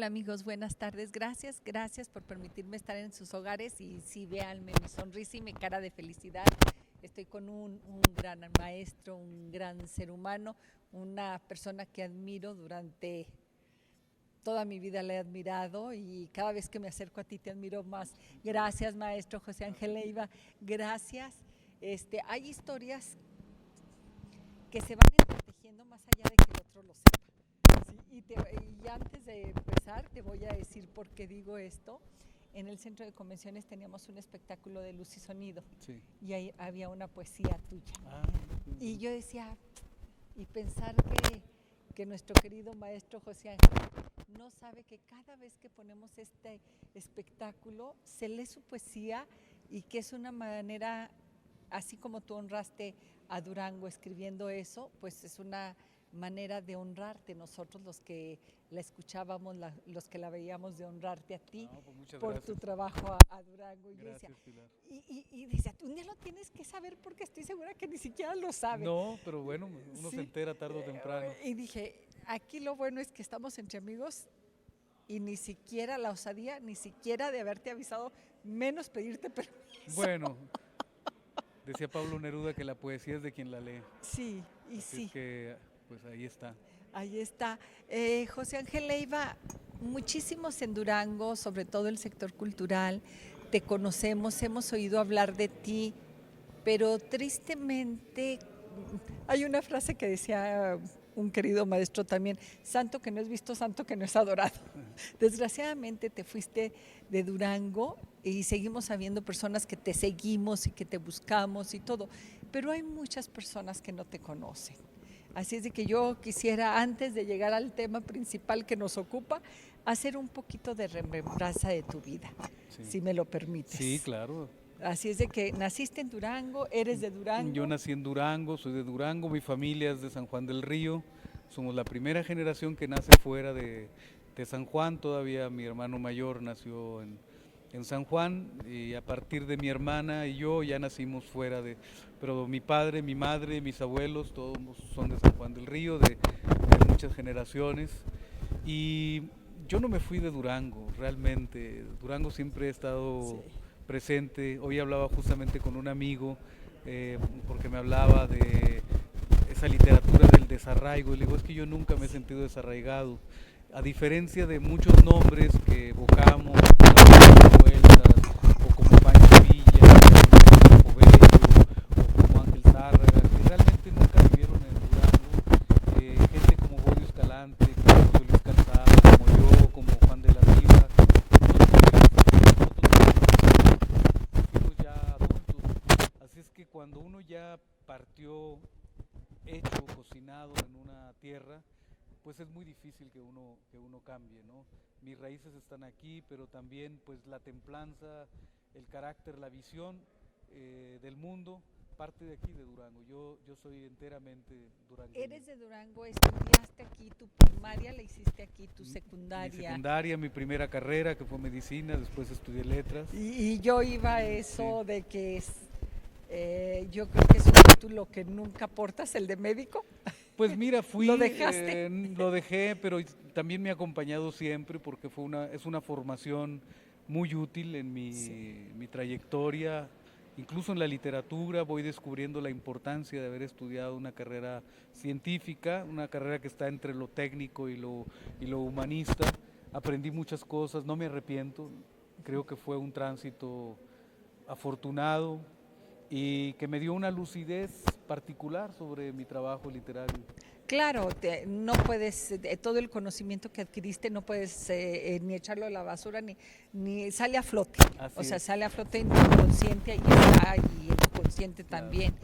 Hola amigos, buenas tardes. Gracias por permitirme estar en sus hogares y sí, véanme mi sonrisa y mi cara de felicidad. Estoy con un gran maestro, un gran ser humano, una persona que admiro durante toda mi vida la he admirado y cada vez que me acerco a ti te admiro más. Gracias maestro José Ángel Leiva, gracias. Hay historias que se van entretejiendo más allá de que el otro lo sepa. Sí, y antes de empezar te voy a decir por qué digo esto. En el centro de convenciones teníamos un espectáculo de luz y sonido, sí, y ahí había una poesía tuya. Y yo decía, y pensar que nuestro querido maestro José Ángel no sabe que cada vez que ponemos este espectáculo se lee su poesía y que es una manera, así como tú honraste a Durango escribiendo eso, pues es una manera de honrarte nosotros los que la escuchábamos, los que la veíamos, de honrarte a ti por tu trabajo a Durango. Y gracias, decía, Pilar. Y decía, un día lo tienes que saber porque estoy segura que ni siquiera lo sabe. No, pero bueno, uno sí, se entera tarde o temprano. Y dije, aquí lo bueno es que estamos entre amigos y ni siquiera la osadía, ni siquiera de haberte avisado, menos pedirte permiso. Bueno, decía Pablo Neruda que la poesía es de quien la lee. Sí, y así sí. Es que, pues ahí está. Ahí está. José Ángel Leiva, muchísimos en Durango, sobre todo el sector cultural, te conocemos, hemos oído hablar de ti, pero tristemente hay una frase que decía un querido maestro también, santo que no es visto, santo que no es adorado. Desgraciadamente te fuiste de Durango y seguimos habiendo personas que te seguimos y que te buscamos y todo, pero hay muchas personas que no te conocen. Así es de que yo quisiera, antes de llegar al tema principal que nos ocupa, hacer un poquito de remembranza de tu vida, sí, si me lo permites. Sí, claro. Así es de que naciste en Durango, eres de Durango. Yo nací en Durango, soy de Durango, mi familia es de San Juan del Río, somos la primera generación que nace fuera de San Juan, todavía mi hermano mayor nació en San Juan y a partir de mi hermana y yo ya nacimos fuera pero mi padre, mi madre, mis abuelos, todos son de San Juan del Río, de muchas generaciones y yo no me fui de Durango, realmente, Durango siempre he estado presente. Hoy hablaba justamente con un amigo porque me hablaba de esa literatura del desarraigo y le digo, es que yo nunca me he sentido desarraigado, a diferencia de muchos nombres que evocamos, como Vueltas, o como Pancho Villa, o como Bello, o como Ángel Zárraga, que realmente nunca vivieron en Durango, gente como Bodio Escalante, como José Luis Calzada, como yo, como Juan de la Riva, fuimos ya adultos, así es que cuando uno ya partió hecho, cocinado en una tierra, pues es muy difícil que uno cambie, ¿no? Mis raíces están aquí, pero también pues la templanza, el carácter, la visión del mundo parte de aquí, de Durango. Yo soy enteramente durangueño. Eres de Durango, estudiaste aquí, tu primaria la hiciste aquí, tu secundaria. Mi secundaria, mi primera carrera que fue medicina, después estudié letras. Y yo iba a eso, sí, de que yo creo que es un título que nunca portas, el de médico. Pues mira, fui, ¿Lo dejaste? Lo dejé, pero también me ha acompañado siempre porque es una formación muy útil en mi trayectoria, incluso en la literatura voy descubriendo la importancia de haber estudiado una carrera científica, una carrera que está entre lo técnico y lo humanista. Aprendí muchas cosas, no me arrepiento, creo que fue un tránsito afortunado y que me dio una lucidez particular sobre mi trabajo literario. Claro, no puedes, todo el conocimiento que adquiriste no puedes ni echarlo a la basura, ni sale a flote. Así o sea, es. Sale a flote en tu consciente, ahí está, y en tu consciente claro. También.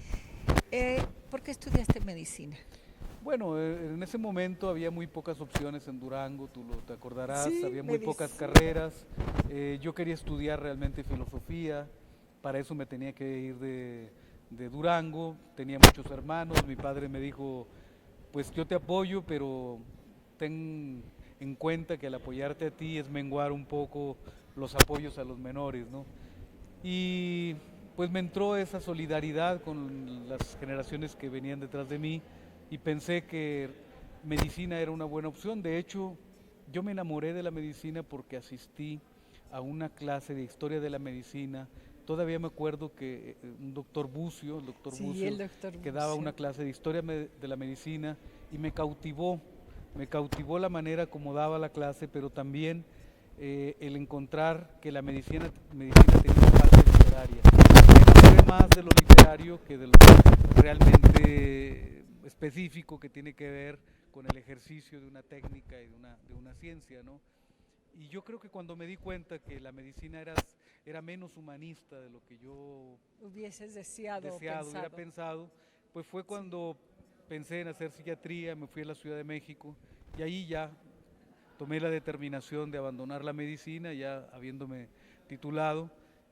¿Por qué estudiaste medicina? Bueno, en ese momento había muy pocas opciones en Durango, tú te acordarás, sí, había muy pocas carreras. Yo quería estudiar realmente filosofía, para eso me tenía que ir de Durango, tenía muchos hermanos, mi padre me dijo, pues yo te apoyo, pero ten en cuenta que al apoyarte a ti es menguar un poco los apoyos a los menores, ¿no? Y pues me entró esa solidaridad con las generaciones que venían detrás de mí y pensé que medicina era una buena opción. De hecho, Yo me enamoré de la medicina porque asistí a una clase de historia de la medicina. Todavía me acuerdo que un doctor Bucio, el doctor Sí, el Bucio, doctor que daba Bucio. una clase de historia de la medicina y me cautivó la manera como daba la clase, pero también el encontrar que la medicina tenía una parte literaria. Me enamoré más de lo literario que de lo realmente específico que tiene que ver con el ejercicio de una técnica y de una ciencia, ¿no? Y yo creo que cuando me di cuenta que la medicina era menos humanista de lo que yo Hubieses deseado o hubiera pensado. pensado, pues fue Sí. cuando pensé en hacer psiquiatría, me fui a la Ciudad de México y ahí ya tomé la determinación de abandonar la medicina, ya habiéndome titulado,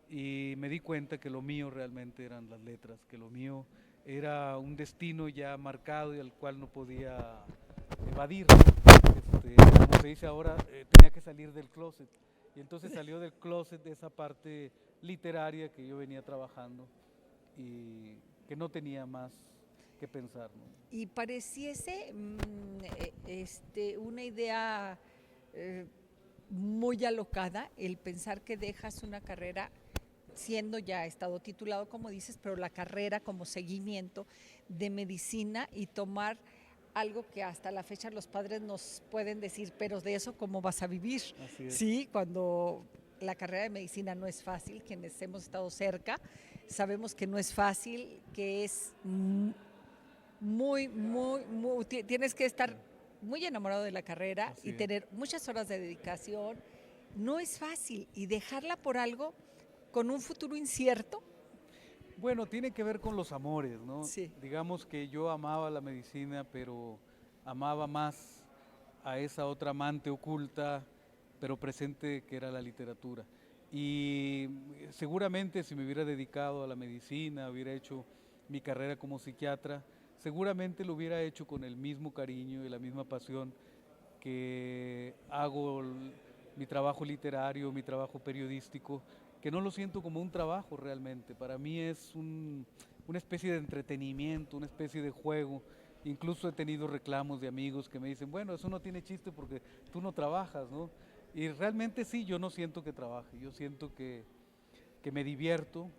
y me di cuenta que lo mío realmente eran las letras, que lo mío era un destino ya marcado y al cual no podía evadir. Como se dice ahora, tenía que salir del closet. Y entonces salió del closet de esa parte literaria que yo venía trabajando y que no tenía más que pensar, ¿no? Y pareciese una idea eh, muy alocada el pensar que dejas una carrera siendo ya estado titulado, como dices, pero la carrera como seguimiento de medicina y tomar algo que hasta la fecha los padres nos pueden decir, pero de eso cómo vas a vivir. Así es. Sí, cuando la carrera de medicina no es fácil, quienes hemos estado cerca, sabemos que no es fácil, que es tienes que estar muy enamorado de la carrera Así y es. tener muchas horas de dedicación. No es fácil y dejarla por algo con un futuro incierto. Bueno, tiene que ver con los amores, ¿no? Sí. Digamos que yo amaba la medicina, pero amaba más a esa otra amante oculta, pero presente, que era la literatura. Y seguramente si me hubiera dedicado a la medicina, hubiera hecho mi carrera como psiquiatra, seguramente lo hubiera hecho con el mismo cariño y la misma pasión que hago mi trabajo literario, mi trabajo periodístico, que no lo siento como un trabajo realmente. Para mí es una especie de entretenimiento, una especie de juego. Incluso he tenido reclamos de amigos que me dicen, bueno, eso no tiene chiste porque tú no trabajas, ¿no? Y realmente sí, yo no siento que trabaje, yo siento que me divierto.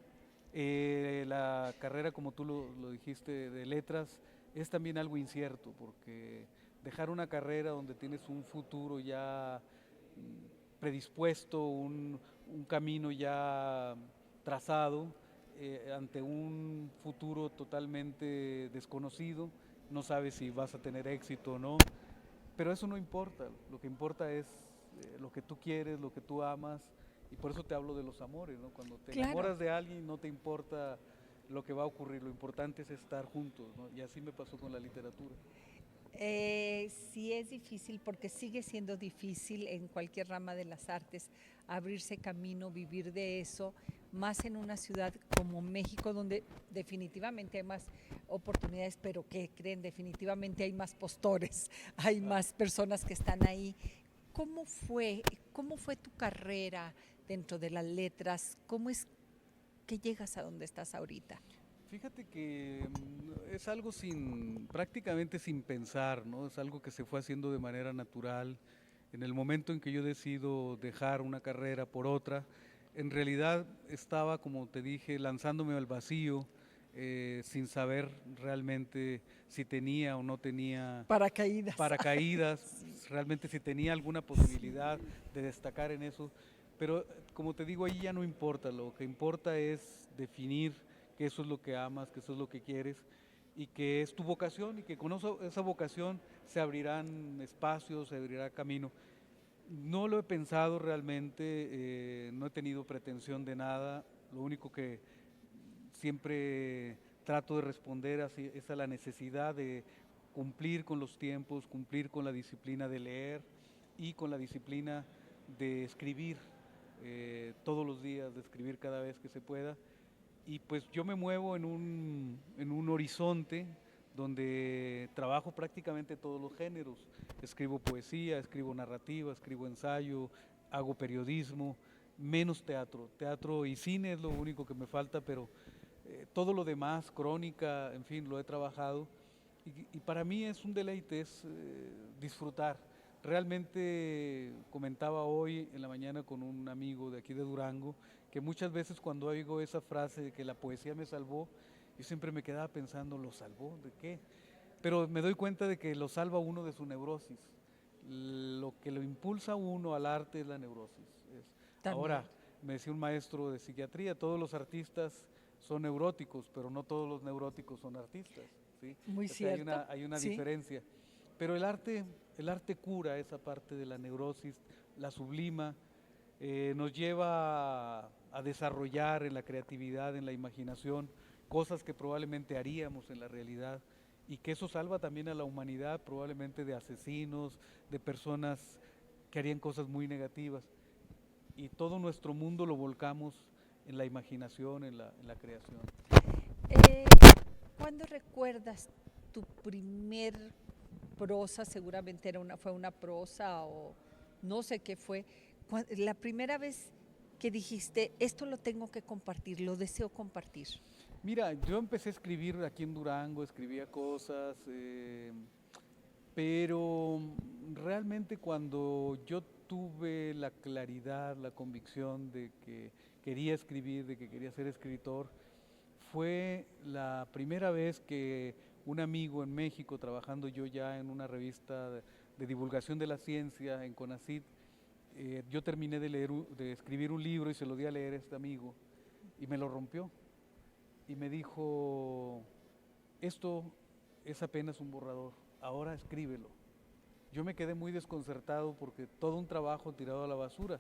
La carrera, como tú lo dijiste, de letras, es también algo incierto, porque dejar una carrera donde tienes un futuro ya predispuesto, un camino ya trazado, ante un futuro totalmente desconocido, no sabes si vas a tener éxito o no, pero eso no importa, lo que importa es lo que tú quieres, lo que tú amas, y por eso te hablo de los amores, ¿no? Cuando te Claro. enamoras de alguien no te importa lo que va a ocurrir, lo importante es estar juntos, ¿no? Y así me pasó con la literatura. Sí es difícil porque sigue siendo difícil en cualquier rama de las artes abrirse camino, vivir de eso, más en una ciudad como México donde definitivamente hay más oportunidades, pero ¿qué creen? Definitivamente hay más postores, hay Claro. más personas que están ahí. ¿Cómo cómo fue tu carrera dentro de las letras? ¿Cómo es que llegas a donde estás ahorita? Fíjate que es algo prácticamente sin pensar, ¿no? Es algo que se fue haciendo de manera natural. En el momento en que yo decido dejar una carrera por otra, en realidad estaba, como te dije, lanzándome al vacío, sin saber realmente si tenía o no tenía Paracaídas. paracaídas, Sí, realmente si tenía alguna sí. posibilidad de destacar en eso. Pero como te digo, ahí ya no importa, lo que importa es definir que eso es lo que amas, que eso es lo que quieres y que es tu vocación y que con esa vocación se abrirán espacios, se abrirá camino. No lo he pensado realmente, no he tenido pretensión de nada, lo único que siempre trato de responder así es a la necesidad de cumplir con los tiempos, cumplir con la disciplina de leer y con la disciplina de escribir todos los días, de escribir cada vez que se pueda. Y pues yo me muevo en un horizonte donde trabajo prácticamente todos los géneros. Escribo poesía, escribo narrativa, escribo ensayo, hago periodismo, menos teatro. Teatro y cine es lo único que me falta, pero todo lo demás, crónica, en fin, lo he trabajado. Y para mí es un deleite, es disfrutar. Realmente comentaba hoy en la mañana con un amigo de aquí de Durango que muchas veces cuando oigo esa frase de que la poesía me salvó, yo siempre me quedaba pensando, ¿lo salvó? ¿De qué? Pero me doy cuenta de que lo salva uno de su neurosis. Lo que lo impulsa a uno al arte es la neurosis. También. Ahora, me decía un maestro de psiquiatría, todos los artistas son neuróticos, pero no todos los neuróticos son artistas, ¿sí? Muy O sea, cierto, hay una sí. diferencia. Pero el arte cura esa parte de la neurosis, la sublima, nos lleva a desarrollar en la creatividad, en la imaginación, cosas que probablemente haríamos en la realidad y que eso salva también a la humanidad probablemente de asesinos, de personas que harían cosas muy negativas. Y todo nuestro mundo lo volcamos en la imaginación, en la creación. Eh, ¿Cuándo recuerdas tu primer prosa? Seguramente fue una prosa o no sé qué fue. La primera vez que dijiste, esto lo tengo que compartir, lo deseo compartir. Mira, yo empecé a escribir aquí en Durango, escribía cosas, pero realmente cuando yo tuve la claridad, la convicción de que quería escribir, de que quería ser escritor, fue la primera vez que un amigo en México, trabajando yo ya en una revista de divulgación de la ciencia en CONACYT, yo terminé de escribir un libro y se lo di a leer a este amigo y me lo rompió y me dijo, esto es apenas un borrador, ahora escríbelo. Yo me quedé muy desconcertado porque todo un trabajo tirado a la basura,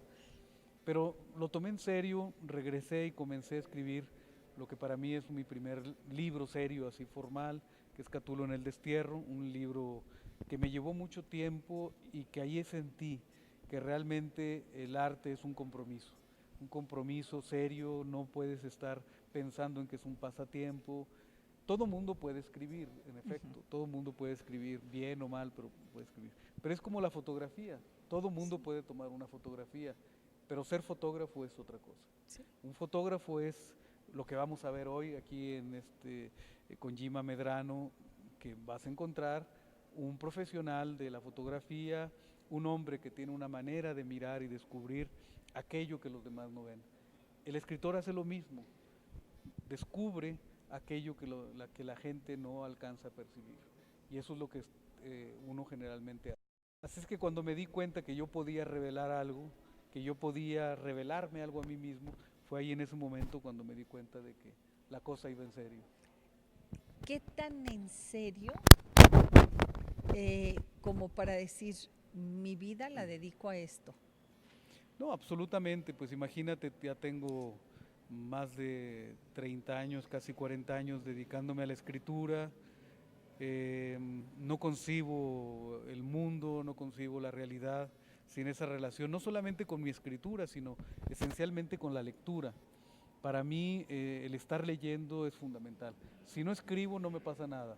pero lo tomé en serio, regresé y comencé a escribir lo que para mí es mi primer libro serio, así formal, que es Catulo en el destierro, un libro que me llevó mucho tiempo y que ahí sentí que realmente el arte es un compromiso serio, no puedes estar pensando en que es un pasatiempo. Todo mundo puede escribir, en efecto, todo mundo puede escribir, bien o mal, pero puede escribir. Pero es como la fotografía, todo mundo puede tomar una fotografía, pero ser fotógrafo es otra cosa. Sí. Un fotógrafo es lo que vamos a ver hoy aquí con Gima Medrano, que vas a encontrar un profesional de la fotografía, un hombre que tiene una manera de mirar y descubrir aquello que los demás no ven. El escritor hace lo mismo, descubre aquello que la gente no alcanza a percibir. Y eso es lo que uno generalmente hace. Así es que cuando me di cuenta que yo podía revelar algo, que yo podía revelarme algo a mí mismo, fue ahí en ese momento cuando me di cuenta de que la cosa iba en serio. ¿Qué tan en serio como para decir, mi vida la dedico a esto? No, absolutamente, pues imagínate, ya tengo más de 30 años, casi 40 años dedicándome a la escritura, no concibo el mundo, no concibo la realidad sin esa relación, no solamente con mi escritura, sino esencialmente con la lectura. Para mí el estar leyendo es fundamental. Si no escribo no me pasa nada,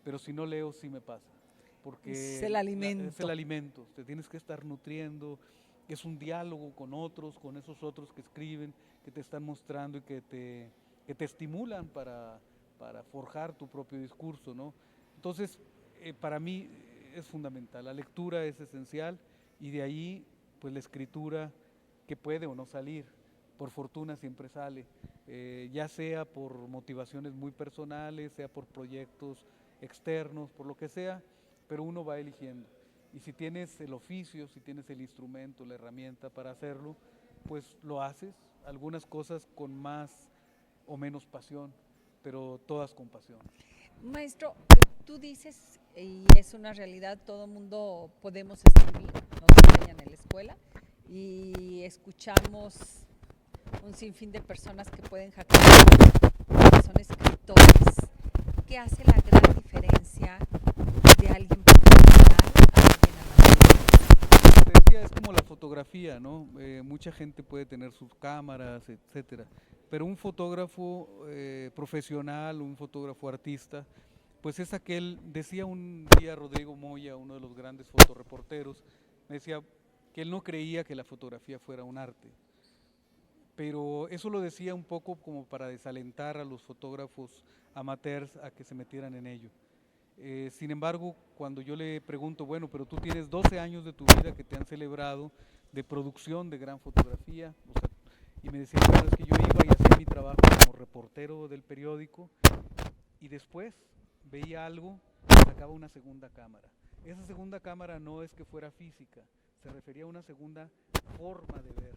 pero si no leo sí me pasa, Es porque el es el alimento. alimento, te tienes que estar nutriendo, es un diálogo con otros, con esos otros que escriben, que te están mostrando y que te estimulan para forjar tu propio discurso, ¿no? Entonces, para mí es fundamental, la lectura es esencial y de ahí, pues la escritura que puede o no salir, por fortuna siempre sale, ya sea por motivaciones muy personales, sea por proyectos externos, por lo que sea, pero uno va eligiendo. Y si tienes el oficio, si tienes el instrumento, la herramienta para hacerlo, pues lo haces, algunas cosas con más o menos pasión, pero todas con pasión. Maestro, tú dices, y es una realidad, todo mundo podemos escribir, nos enseñan en la escuela, y escuchamos un sinfín de personas que pueden jactar que son escritores. ¿Qué hace la gran diferencia de alguien profesional a alguien amateur? Te decía, es como la fotografía, ¿no? Mucha gente puede tener sus cámaras, etcétera, pero un fotógrafo profesional, un fotógrafo artista, pues es aquel, decía un día Rodrigo Moya, uno de los grandes fotoreporteros, me decía que él no creía que la fotografía fuera un arte, pero eso lo decía un poco como para desalentar a los fotógrafos amateurs a que se metieran en ello. Sin embargo, cuando yo le pregunto, bueno, pero tú tienes 12 años de tu vida que te han celebrado de producción de gran fotografía, o sea, y me decía, bueno, es que yo iba y hacía mi trabajo como reportero del periódico y después veía algo y sacaba una segunda cámara. Esa segunda cámara no es que fuera física, se refería a una segunda forma de ver.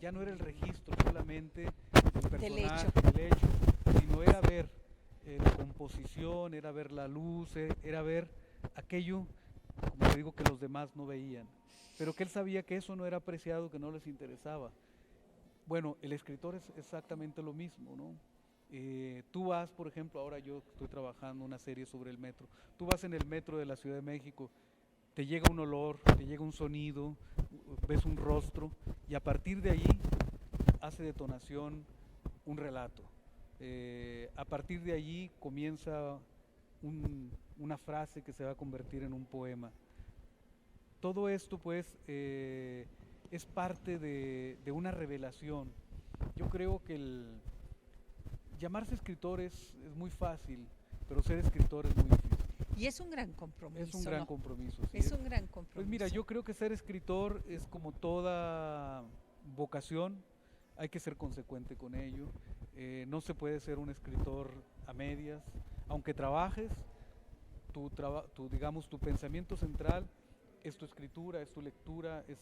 Ya no era el registro solamente del personaje, del hecho, sino era ver la composición, era ver la luz, era ver aquello, como te digo, que los demás no veían. Pero que él sabía que eso no era apreciado, que no les interesaba. Bueno, el escritor es exactamente lo mismo, ¿no? Tú vas, por ejemplo, ahora yo estoy trabajando una serie sobre el metro, tú vas en el metro de la Ciudad de México, te llega un olor, te llega un sonido, ves un rostro y a partir de allí hace detonación un relato. A partir de allí comienza una frase que se va a convertir en un poema. Todo esto pues es parte de una revelación. Yo creo que llamarse escritor es muy fácil, pero ser escritor es muy difícil. Y es un gran compromiso. Es un gran compromiso. Sí, es un gran compromiso. Pues mira, yo creo que ser escritor es como toda vocación, hay que ser consecuente con ello. No se puede ser un escritor a medias, aunque trabajes, digamos, tu pensamiento central es tu escritura, es tu lectura, es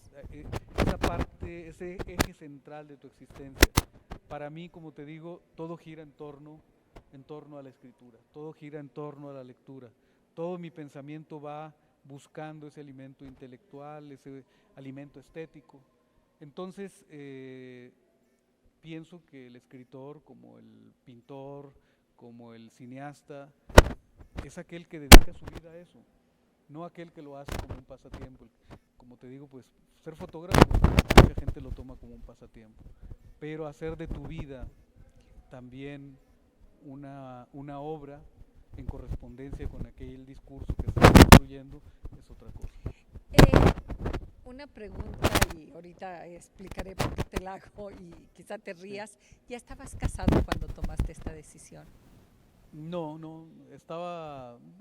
esa parte, ese eje central de tu existencia. Para mí, como te digo, todo gira en torno a la escritura, todo gira en torno a la lectura. Todo mi pensamiento va buscando ese alimento intelectual, ese alimento estético. Entonces, pienso que el escritor, como el pintor, como el cineasta, es aquel que dedica su vida a eso, no aquel que lo hace como un pasatiempo. Como te digo, pues ser fotógrafo, mucha gente lo toma como un pasatiempo, pero hacer de tu vida también una obra en correspondencia con aquel discurso que estás construyendo es otra cosa. Una pregunta y ahorita explicaré por qué te la hago y quizá te rías. Sí. ¿Ya estabas casado cuando tomaste esta decisión? No,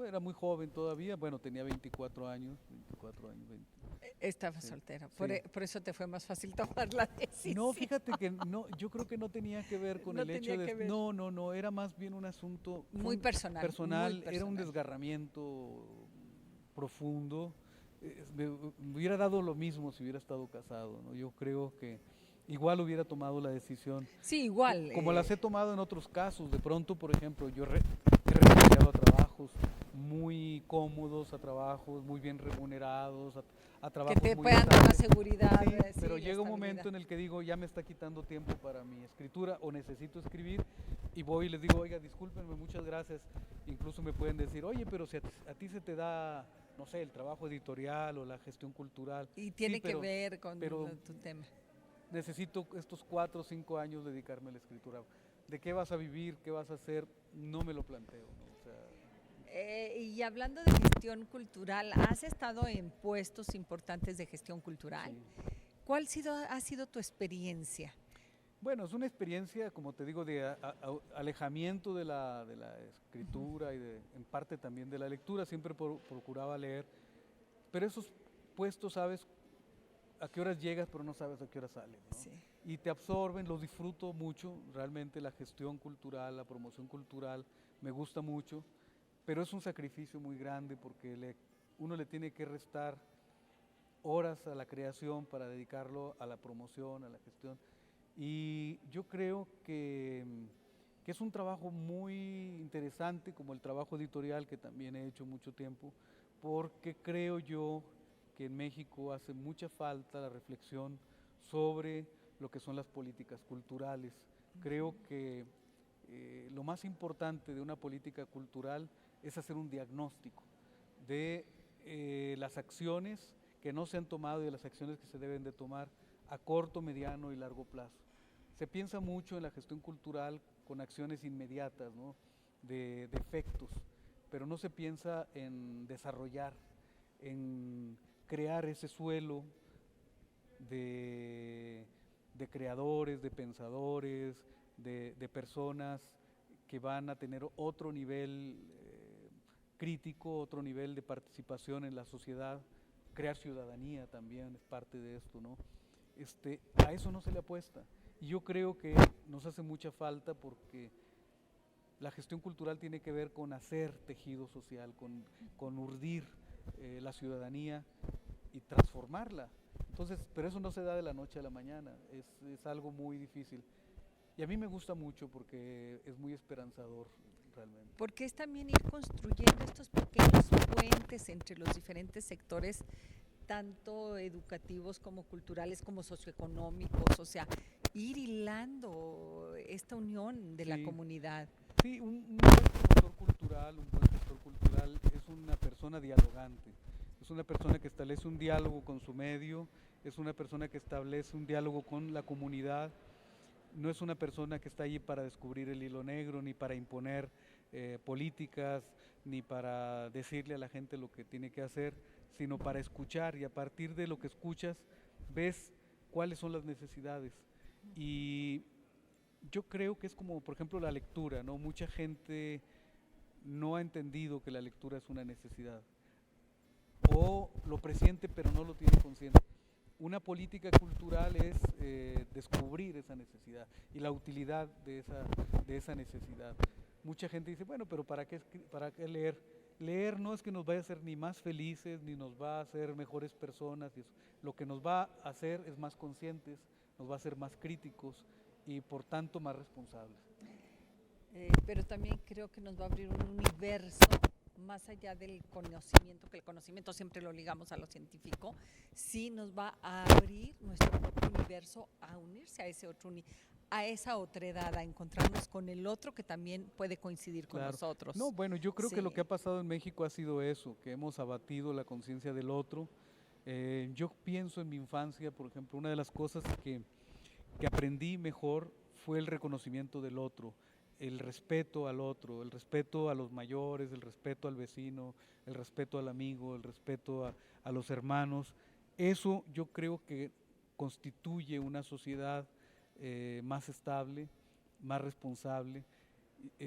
era muy joven todavía, bueno, tenía 24 años, 20. Estaba soltera, por eso te fue más fácil tomar la decisión. No, fíjate que no, yo creo que no tenía que ver con el hecho de... No, era más bien un asunto... Muy personal. Era un desgarramiento profundo. Me hubiera dado lo mismo si hubiera estado casado, ¿no? Yo creo que igual hubiera tomado la decisión. Sí, igual. Como las he tomado en otros casos. De pronto, por ejemplo, yo he renunciado a trabajos muy cómodos, a trabajos muy bien remunerados, a trabajos que te muy puedan dar la seguridad. Sí, pero llega un momento en el que digo, ya me está quitando tiempo para mi escritura o necesito escribir y voy y les digo, oiga, discúlpenme, muchas gracias. Incluso me pueden decir, oye, pero si a ti se te da, no sé, el trabajo editorial o la gestión cultural. Y tiene que ver con tu tema. Necesito estos 4 o 5 años dedicarme a la escritura. ¿De qué vas a vivir? ¿Qué vas a hacer? No me lo planteo, ¿no? O sea, y hablando de gestión cultural, has estado en puestos importantes de gestión cultural. Sí. ¿Cuál ha sido tu experiencia? Bueno, es una experiencia, como te digo, de alejamiento de la escritura y en parte también de la lectura. Siempre procuraba leer, pero esos puestos, sabes a qué horas llegas, pero no sabes a qué horas sales, ¿no? Sí. Y te absorben, los disfruto mucho, realmente la gestión cultural, la promoción cultural, me gusta mucho, pero es un sacrificio muy grande porque uno le tiene que restar horas a la creación para dedicarlo a la promoción, a la gestión. Y yo creo que es un trabajo muy interesante, como el trabajo editorial que también he hecho mucho tiempo, porque creo yo que en México hace mucha falta la reflexión sobre lo que son las políticas culturales. Creo que lo más importante de una política cultural es hacer un diagnóstico de las acciones que no se han tomado y de las acciones que se deben de tomar a corto, mediano y largo plazo. Se piensa mucho en la gestión cultural con acciones inmediatas, ¿no? de efectos, pero no se piensa en desarrollar, en crear ese suelo de creadores, de pensadores, de personas que van a tener otro nivel crítico, otro nivel de participación en la sociedad, crear ciudadanía también es parte de esto, ¿no? A eso no se le apuesta. Y yo creo que nos hace mucha falta porque la gestión cultural tiene que ver con hacer tejido social, con urdir la ciudadanía y transformarla. Entonces, pero eso no se da de la noche a la mañana, es algo muy difícil. Y a mí me gusta mucho porque es muy esperanzador realmente. Porque es también ir construyendo estos pequeños puentes entre los diferentes sectores, tanto educativos como culturales, como socioeconómicos, o sea, ir hilando esta unión de la comunidad. Sí, un buen gestor cultural es una persona dialogante, es una persona que establece un diálogo con su medio, es una persona que establece un diálogo con la comunidad, no es una persona que está allí para descubrir el hilo negro, ni para imponer políticas, ni para decirle a la gente lo que tiene que hacer, sino para escuchar, y a partir de lo que escuchas ves cuáles son las necesidades. Y yo creo que es como, por ejemplo, la lectura, ¿no? Mucha gente no ha entendido que la lectura es una necesidad, o lo presiente pero no lo tiene consciente. Una política cultural es descubrir esa necesidad y la utilidad de esa necesidad. Mucha gente dice, bueno, pero ¿para qué leer? Leer no es que nos vaya a hacer ni más felices, ni nos va a hacer mejores personas. Y eso. Lo que nos va a hacer es más conscientes, nos va a hacer más críticos y por tanto más responsables. Pero también creo que nos va a abrir un universo más allá del conocimiento, que el conocimiento siempre lo ligamos a lo científico, sí nos va a abrir nuestro propio universo a unirse a ese otro a esa otredad, a encontrarnos con el otro que también puede coincidir con nosotros. No, bueno, yo creo que lo que ha pasado en México ha sido eso, que hemos abatido la conciencia del otro. Yo pienso en mi infancia, por ejemplo, una de las cosas que aprendí mejor fue el reconocimiento del otro, el respeto al otro, el respeto a los mayores, el respeto al vecino, el respeto al amigo, el respeto a los hermanos. Eso yo creo que constituye una sociedad más estable, más responsable,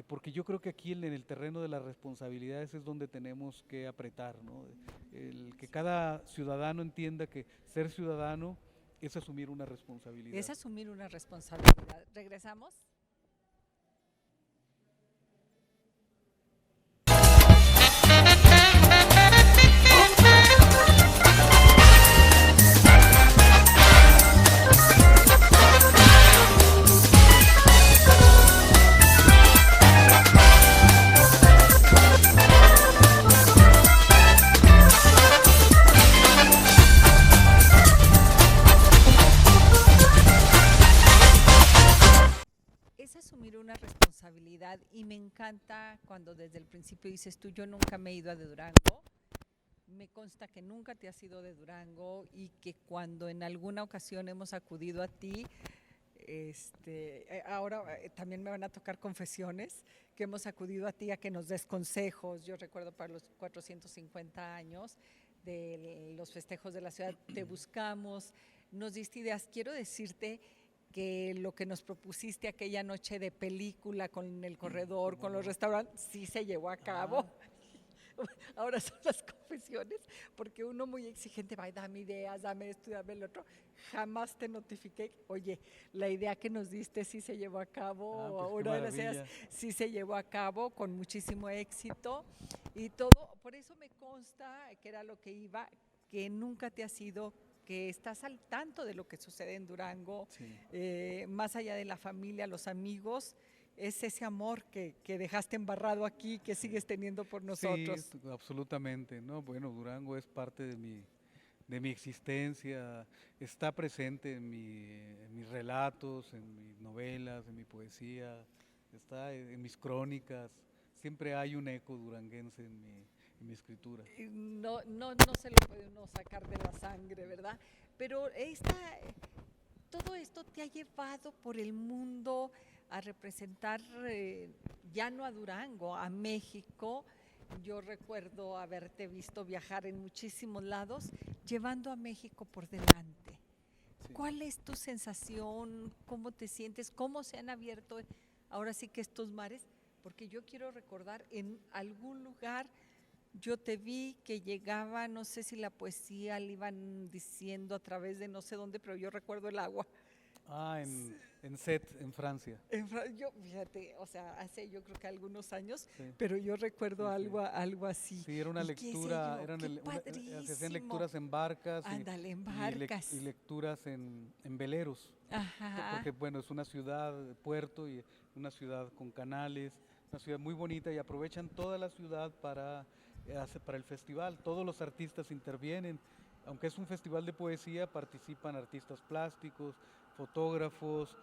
porque yo creo que aquí en el terreno de las responsabilidades es donde tenemos que apretar, ¿no? Que cada ciudadano entienda que ser ciudadano es asumir una responsabilidad. Es asumir una responsabilidad. ¿Regresamos? Es asumir una responsabilidad y me encanta cuando desde el principio dices tú, yo nunca me he ido a de Durango, me consta que nunca te has ido de Durango y que cuando en alguna ocasión hemos acudido a ti, ahora también me van a tocar confesiones, que hemos acudido a ti a que nos des consejos. Yo recuerdo para los 450 años de los festejos de la ciudad, te buscamos, nos diste ideas. Quiero decirte que lo que nos propusiste aquella noche de película con el corredor, con los restaurantes, sí se llevó a cabo. Ahora son las confesiones, porque uno muy exigente va, dame ideas, dame esto, dame el otro. Jamás te notifiqué, oye, la idea que nos diste sí se llevó a cabo, pues una de las ideas sí se llevó a cabo con muchísimo éxito y todo. Por eso me consta que era lo que iba, que nunca te has ido, que estás al tanto de lo que sucede en Durango, sí. Más allá de la familia, los amigos, es ese amor que dejaste embarrado aquí, que sigues teniendo por nosotros. Sí, absolutamente, ¿no? Bueno, Durango es parte de mi existencia, está presente en mis relatos, en mis novelas, en mi poesía, está en mis crónicas, siempre hay un eco duranguense en mi escritura. No se lo puede uno sacar de la sangre, ¿verdad? Pero todo esto te ha llevado por el mundo a representar ya no a Durango, a México. Yo recuerdo haberte visto viajar en muchísimos lados, llevando a México por delante. Sí. ¿Cuál es tu sensación? ¿Cómo te sientes? ¿Cómo se han abierto ahora sí que estos mares? Porque yo quiero recordar en algún lugar yo te vi que llegaba, no sé si la poesía le iban diciendo a través de no sé dónde, pero yo recuerdo el agua. Ah, en Sète, en Francia. Yo, fíjate, o sea, hace yo creo que algunos años, Sí, pero yo recuerdo sí, sí. algo así. Sí, era una ¿Y qué decía lectura, yo? ¡Qué se hacían padrísimo! lecturas en barcas Ándale, en y barcas. lecturas en veleros, Ajá. porque bueno, es una ciudad, puerto, y una ciudad con canales, una ciudad muy bonita y aprovechan toda la ciudad para el festival. Todos los artistas intervienen, aunque es un festival de poesía, participan artistas plásticos, fotógrafos,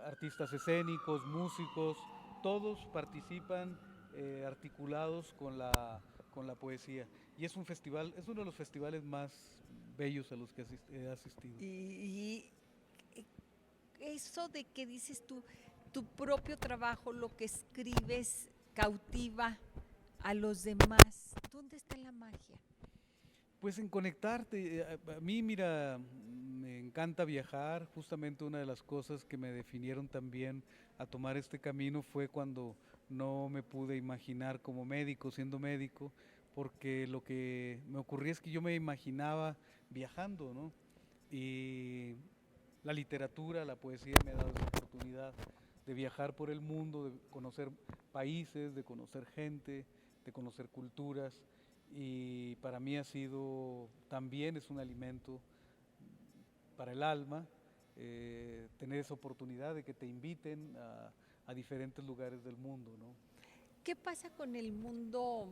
artistas escénicos, músicos, todos participan articulados con la poesía. Y es un festival, es uno de los festivales más bellos a los que he asistido. Y eso de que dices tú, tu propio trabajo, lo que escribes, cautiva a los demás. ¿Dónde está la magia? Pues en conectarte, a mí mira, me encanta viajar, justamente una de las cosas que me definieron también a tomar este camino fue cuando no me pude imaginar como médico, siendo médico, porque lo que me ocurría es que yo me imaginaba viajando, ¿no? Y la literatura, la poesía me ha dado esa oportunidad de viajar por el mundo, de conocer países, de conocer gente, de conocer culturas, y para mí ha sido, también es un alimento para el alma, tener esa oportunidad de que te inviten a diferentes lugares del mundo, ¿no? ¿Qué pasa con el mundo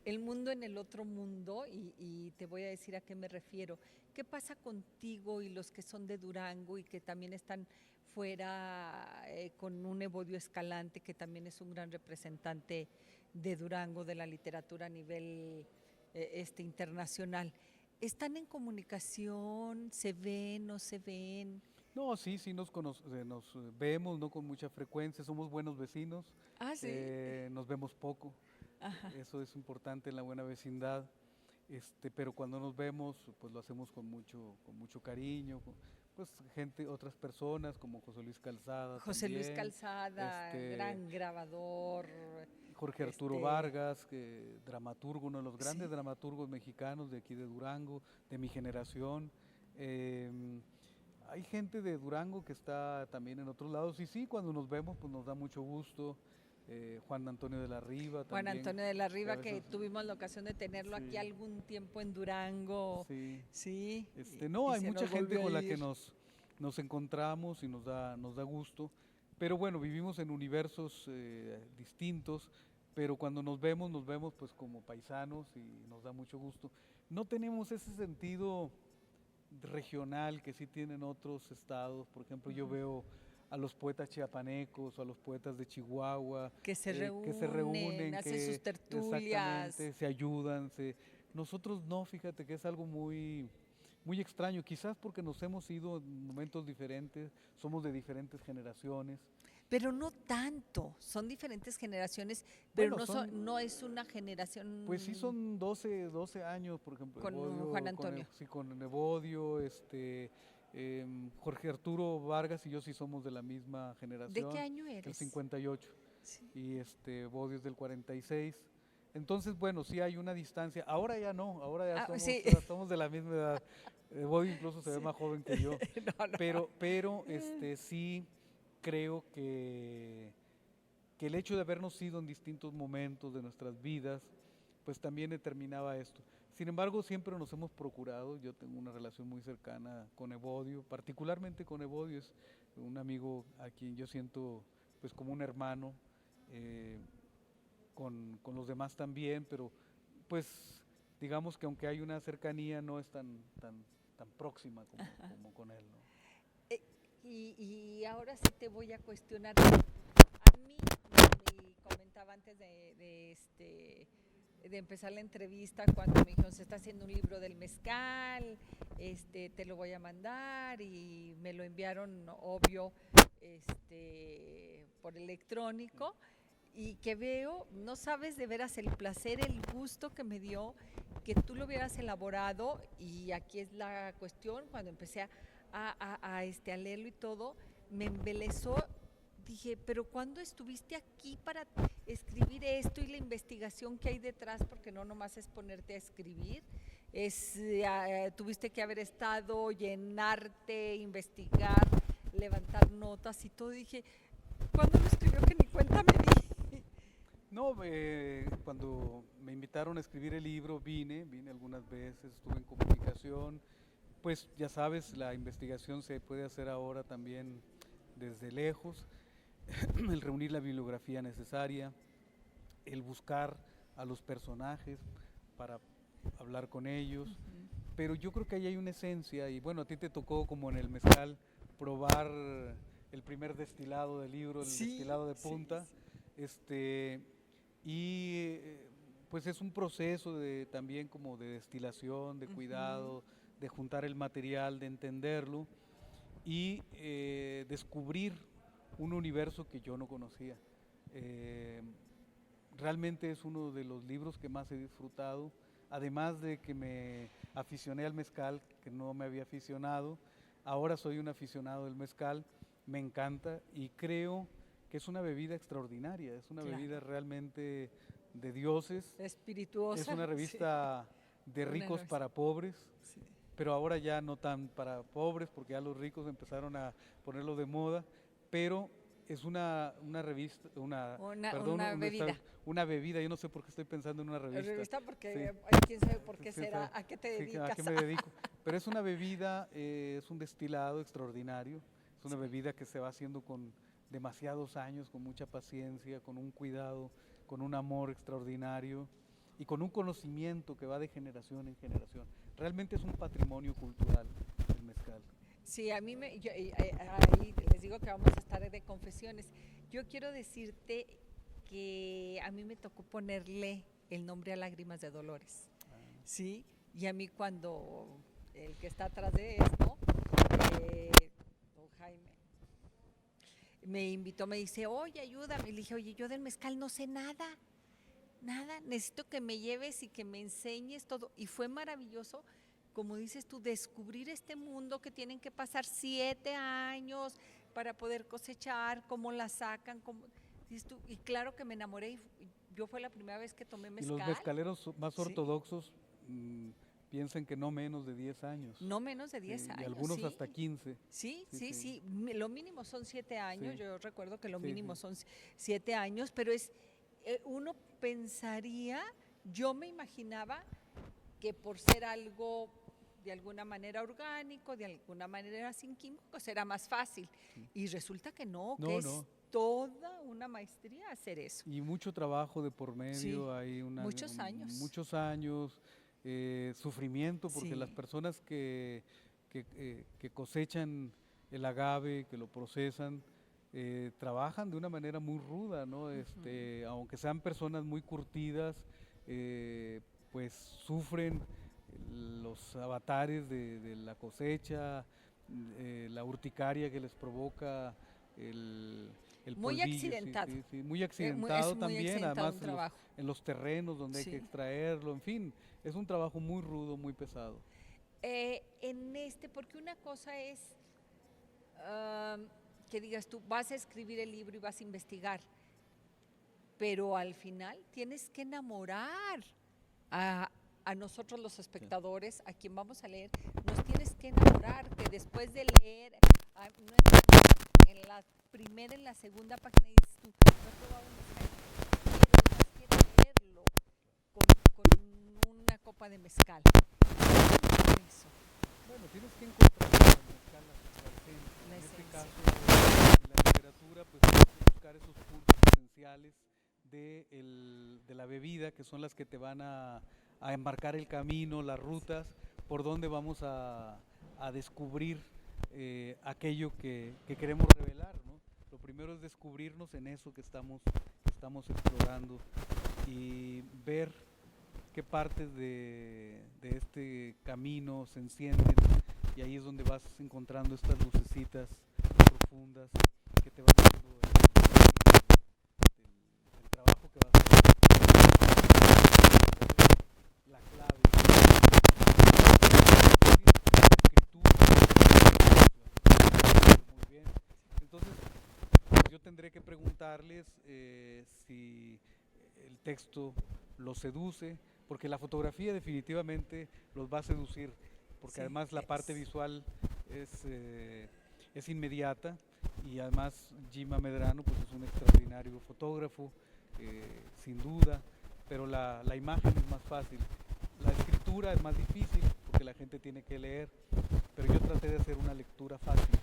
en el otro mundo? Y te voy a decir a qué me refiero. ¿Qué pasa contigo y los que son de Durango y que también están fuera con un Evodio Escalante, que también es un gran representante de Durango, de la literatura a nivel internacional? ¿Están en comunicación? ¿Se ven? ¿No se ven? No, sí, sí nos vemos, no con mucha frecuencia, somos buenos vecinos, Ah, sí. nos vemos poco, Ajá. eso es importante en la buena vecindad, pero cuando nos vemos, pues lo hacemos con mucho cariño, pues gente, otras personas como José Luis Calzada José Luis también, Calzada, este, gran grabador. Jorge Arturo Este, Vargas, dramaturgo, uno de los grandes sí. dramaturgos mexicanos de aquí de Durango, de mi generación. em, Hay gente de Durango que está también en otros lados y sí, cuando nos vemos pues nos da mucho gusto. Juan Antonio de la Riva Juan también, Antonio de la que a Riva, que veces, tuvimos la ocasión de tenerlo aquí sí, algún tiempo en Durango, sí. sí, No, y hay se mucha nos gente volvió a con la que ir. nos encontramos y nos da gusto, pero bueno, vivimos en universos distintos, pero cuando nos vemos pues como paisanos y nos da mucho gusto. No tenemos ese sentido regional que sí tienen otros estados. Por ejemplo, yo Ujú. veo a los poetas chiapanecos o a los poetas de Chihuahua Que se que se reúnen, reúnen, hacen sus que tertulias. exactamente se ayudan. Nosotros no, fíjate que es algo muy extraño, quizás porque nos hemos ido en momentos diferentes, somos de diferentes generaciones. Pero no tanto, son diferentes generaciones, pero Bueno, no es una pues sí generación son 12 años, por ejemplo, con Juan Antonio. Sí, con Evodio, Jorge Arturo Vargas y yo sí somos de la misma ¿De qué generación, año del eres? 58, Sí. y Evodio es del 46. Entonces, bueno, sí hay una distancia. Ahora ya no, ahora Ah, sí. ya somos de la misma edad. Evodio incluso se ve Sí. más joven que yo, No, no. pero sí creo que el hecho de habernos ido en distintos momentos de nuestras vidas, pues también determinaba esto. Sin embargo, siempre nos hemos procurado, yo tengo una relación muy cercana con Evodio, particularmente con Evodio, es un amigo a quien yo siento pues como un hermano, eh, con los demás también, pero pues digamos que aunque hay una cercanía no es tan próxima como con él, ¿no? Eh, y ahora sí te voy a cuestionar. A mí, me comentaba antes de empezar la entrevista, cuando me dijeron, se está haciendo un libro del mezcal, te lo voy a mandar, y me lo enviaron, obvio, por electrónico, y que veo, no sabes de veras el placer, el gusto que me dio que tú lo hubieras elaborado. Y aquí es la cuestión: cuando empecé a leerlo y todo, me embelezó dije, pero ¿cuándo estuviste aquí para escribir esto y la investigación que hay detrás? Porque no nomás es ponerte a escribir, tuviste que haber estado, llenarte, investigar, levantar notas y todo. Dije, ¿cuándo lo escribió que ni cuenta me di? No, cuando me invitaron a escribir el libro vine algunas veces, estuve en comunicación, pues ya sabes, la investigación se puede hacer ahora también desde lejos, el reunir la bibliografía necesaria, el buscar a los personajes para hablar con ellos, pero yo creo que ahí hay una esencia, y bueno, a ti te tocó como en el mezcal probar el primer destilado del libro, el destilado de punta, pues es un proceso también como de destilación, de cuidado, de juntar el material, de entenderlo y descubrir un universo que yo no conocía. Realmente es uno de los libros que más he disfrutado, además de que me aficioné al mezcal, que no me había aficionado, ahora soy un aficionado del mezcal, me encanta y creo que es una bebida extraordinaria, es una bebida realmente de dioses, espirituosa. es una revista de ricos para pobres, pero ahora ya no tan para pobres porque ya los ricos empezaron a ponerlo de moda, pero es una revista, una bebida. Una bebida, yo no sé por qué estoy pensando en una revista. Revista porque quién sabe por qué será, ¿a qué te dedicas? ¿A qué me dedico? Pero es una bebida, es un destilado extraordinario, es una bebida que se va haciendo con demasiados años, con mucha paciencia, con un cuidado, con un amor extraordinario y con un conocimiento que va de generación en generación. Realmente es un patrimonio cultural el mezcal. Sí, a mí ahí les digo que vamos a estar de confesiones. Yo quiero decirte que a mí me tocó ponerle el nombre a Lágrimas de Dolores, ¿sí? Y a mí cuando el que está atrás de esto, don Jaime, me invitó, me dice, oye, ayúdame. Y le dije, oye, yo del mezcal no sé nada, necesito que me lleves y que me enseñes todo. Y fue maravilloso, como dices tú, descubrir este mundo que tienen que pasar 7 años para poder cosechar, cómo la sacan, dices tú, y claro que me enamoré, y yo fue la primera vez que tomé mezcal. Y los mezcaleros más ortodoxos piensan que no menos de 10 años. No menos de 10 años. Y algunos hasta 15. Sí. Lo mínimo son 7 años, yo recuerdo que lo mínimo son 7 años, pero uno pensaría, yo me imaginaba que por ser algo de alguna manera orgánico, de alguna manera sin químicos, era más fácil. Y resulta que no, es toda una maestría hacer eso. Y mucho trabajo de por medio, hay muchos años. Muchos años, sufrimiento, porque las personas que cosechan el agave, que lo procesan, trabajan de una manera muy ruda, ¿no? Aunque sean personas muy curtidas, pues sufren los avatares de la cosecha, la urticaria que les provoca el muy polvillo, accidentado. Muy accidentado también, además en los terrenos donde hay que extraerlo, en fin, es un trabajo muy rudo, muy pesado. Porque una cosa es que digas tú, vas a escribir el libro y vas a investigar, pero al final tienes que enamorar a nosotros los espectadores, a quien vamos a leer, nos tienes que enamorar, que después de leer, en la segunda página dices tú, no he probado un mezcal, quiero leerlo con una copa de mezcal. Eso. Bueno, tienes que encontrar en el mezcal la esencia. En este caso, en la literatura, pues tienes que buscar esos puntos esenciales de la bebida, que son las que te van a enmarcar el camino, las rutas, por donde vamos a descubrir aquello que queremos revelar, ¿no? Lo primero es descubrirnos en eso que estamos explorando y ver qué partes de este camino se encienden, y ahí es donde vas encontrando estas lucecitas profundas que te van dando el trabajo que vas a hacer, la clave, la escritura, muy bien. Entonces, pues yo tendré preguntarles si el texto los seduce, porque la fotografía definitivamente los va a seducir, porque Sí, además la parte visual es inmediata, y además Gima Medrano pues es un extraordinario fotógrafo, sin duda, pero la imagen es más fácil. La escritura es más difícil porque la gente tiene que leer, pero yo traté de hacer una lectura fácil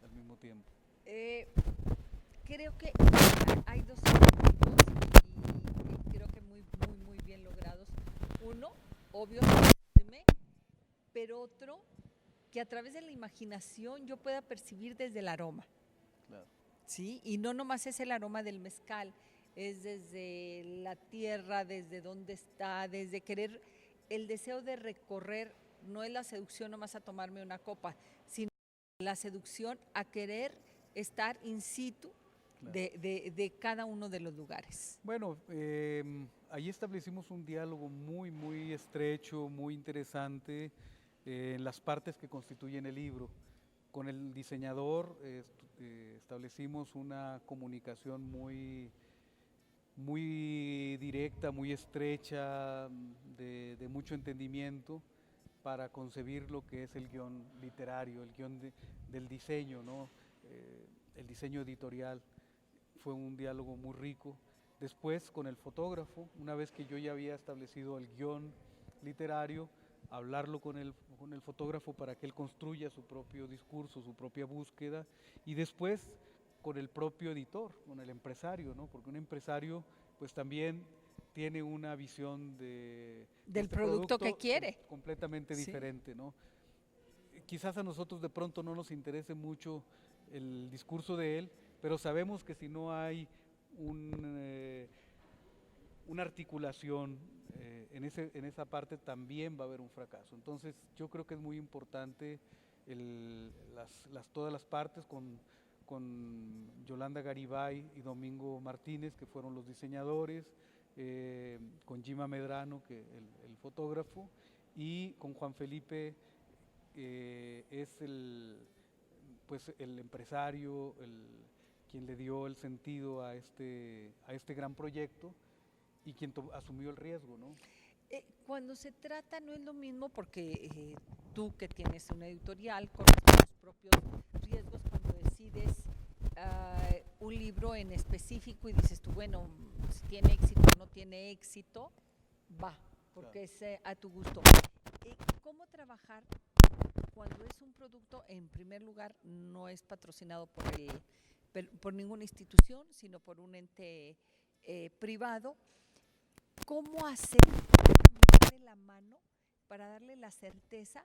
al mismo tiempo. Creo que hay dos objetivos y creo que muy bien logrados. Uno, obvio, pero otro, que a través de la imaginación yo pueda percibir desde el aroma. Claro. ¿Sí? Y no nomás es el aroma del mezcal, es desde la tierra, desde dónde está, desde querer, el deseo de recorrer, no es la seducción nomás a tomarme una copa, sino la seducción a querer estar in situ. Claro. De cada uno de los lugares. Bueno, ahí establecimos un diálogo muy estrecho, muy interesante, en las partes que constituyen el libro. Con el diseñador establecimos una comunicación muy directa, muy estrecha, de mucho entendimiento, para concebir lo que es el guión literario, el guión del diseño, ¿no? El diseño editorial. Fue un diálogo muy rico. Después, con el fotógrafo, una vez que yo ya había establecido el guión literario, hablarlo con el fotógrafo para que él construya su propio discurso, su propia búsqueda, y después con el propio editor, con el empresario, ¿no? Porque un empresario pues también tiene una visión del este producto que quiere. Completamente diferente, ¿no? Quizás a nosotros de pronto no nos interese mucho el discurso de él, pero sabemos que si no hay una articulación en esa parte, también va a haber un fracaso. Entonces yo creo que es muy importante todas las partes, con Yolanda Garibay y Domingo Martínez, que fueron los diseñadores, con Gima Medrano, el fotógrafo, y con Juan Felipe, es el empresario, quien le dio el sentido a este gran proyecto, y quien asumió el riesgo, ¿no? Cuando se trata, no es lo mismo, porque tú que tienes una editorial, corres tus propios riesgos cuando decides un libro en específico y dices tú, bueno, si tiene éxito o no tiene éxito, va, porque claro, es a tu gusto. ¿Cómo trabajar cuando es un producto, en primer lugar, no es patrocinado por ninguna institución, sino por un ente privado? ¿Cómo hacer de la mano para darle la certeza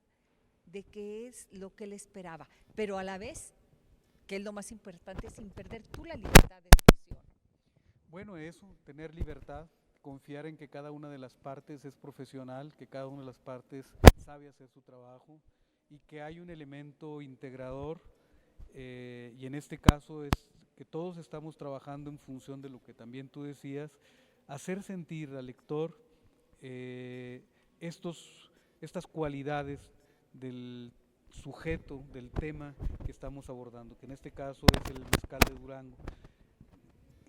de que es lo que él esperaba, pero a la vez, que es lo más importante, sin perder tú la libertad de expresión? Bueno, eso, tener libertad, confiar en que cada una de las partes es profesional, que cada una de las partes sabe hacer su trabajo, y que hay un elemento integrador, y en este caso es que todos estamos trabajando en función de lo que también tú decías, hacer sentir al lector estas cualidades del sujeto, del tema que estamos abordando, que en este caso es el mezcal de Durango.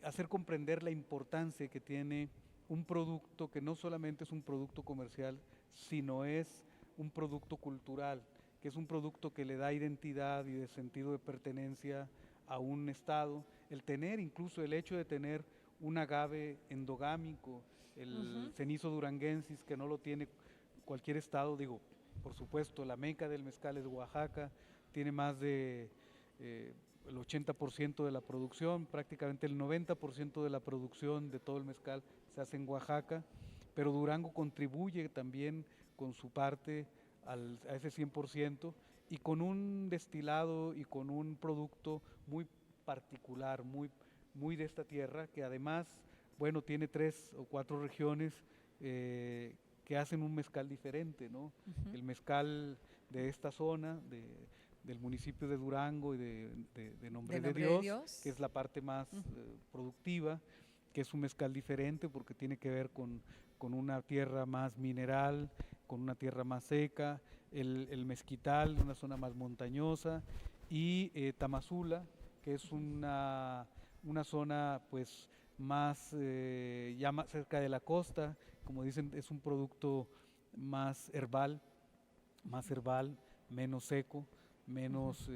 Hacer comprender la importancia que tiene un producto que no solamente es un producto comercial, sino es un producto cultural, que es un producto que le da identidad y de sentido de pertenencia a un estado. El tener, incluso el hecho de tener un agave endogámico, el cenizo duranguensis, que no lo tiene cualquier estado, digo, por supuesto, la meca del mezcal es Oaxaca, tiene más de el 80% de la producción, prácticamente el 90% de la producción de todo el mezcal se hace en Oaxaca, pero Durango contribuye también con su parte a ese 100%, y con un destilado y con un producto muy particular, muy de esta tierra, que además, bueno, tiene 3 o 4 regiones que hacen un mezcal diferente, ¿no? El mezcal de esta zona, del municipio de Durango y de Nombre de Dios, que es la parte más productiva, que es un mezcal diferente porque tiene que ver con una tierra más mineral, con una tierra más seca, el mezquital, una zona más montañosa, y Tamazula, que es una una zona pues más, ya más cerca de la costa, como dicen, es un producto más herbal, menos seco, menos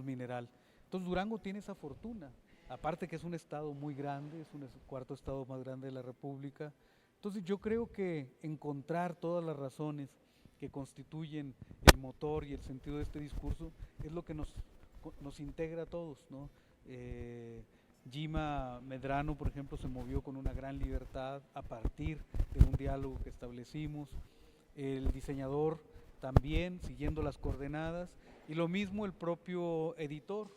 mineral. Entonces Durango tiene esa fortuna, aparte que es un estado muy grande, es el cuarto estado más grande de la República. Entonces yo creo que encontrar todas las razones que constituyen el motor y el sentido de este discurso es lo que nos integra a todos, ¿no? Gima Medrano, por ejemplo, se movió con una gran libertad a partir de un diálogo que establecimos. El diseñador también, siguiendo las coordenadas, y lo mismo el propio editor,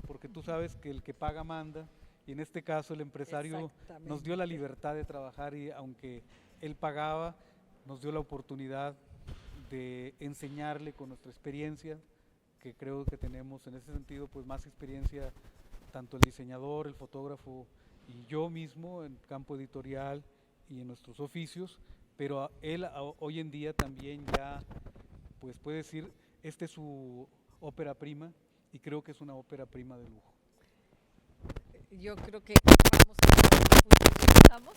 porque tú sabes que el que paga manda, y en este caso el empresario nos dio la libertad de trabajar, y aunque él pagaba, nos dio la oportunidad de enseñarle con nuestra experiencia, que creo que tenemos en ese sentido pues más experiencia, tanto el diseñador, el fotógrafo y yo mismo en campo editorial y en nuestros oficios, pero él hoy en día también ya pues puede decir, esta es su ópera prima, y creo que es una ópera prima de lujo. Yo creo que vamos a ver cómo estamos.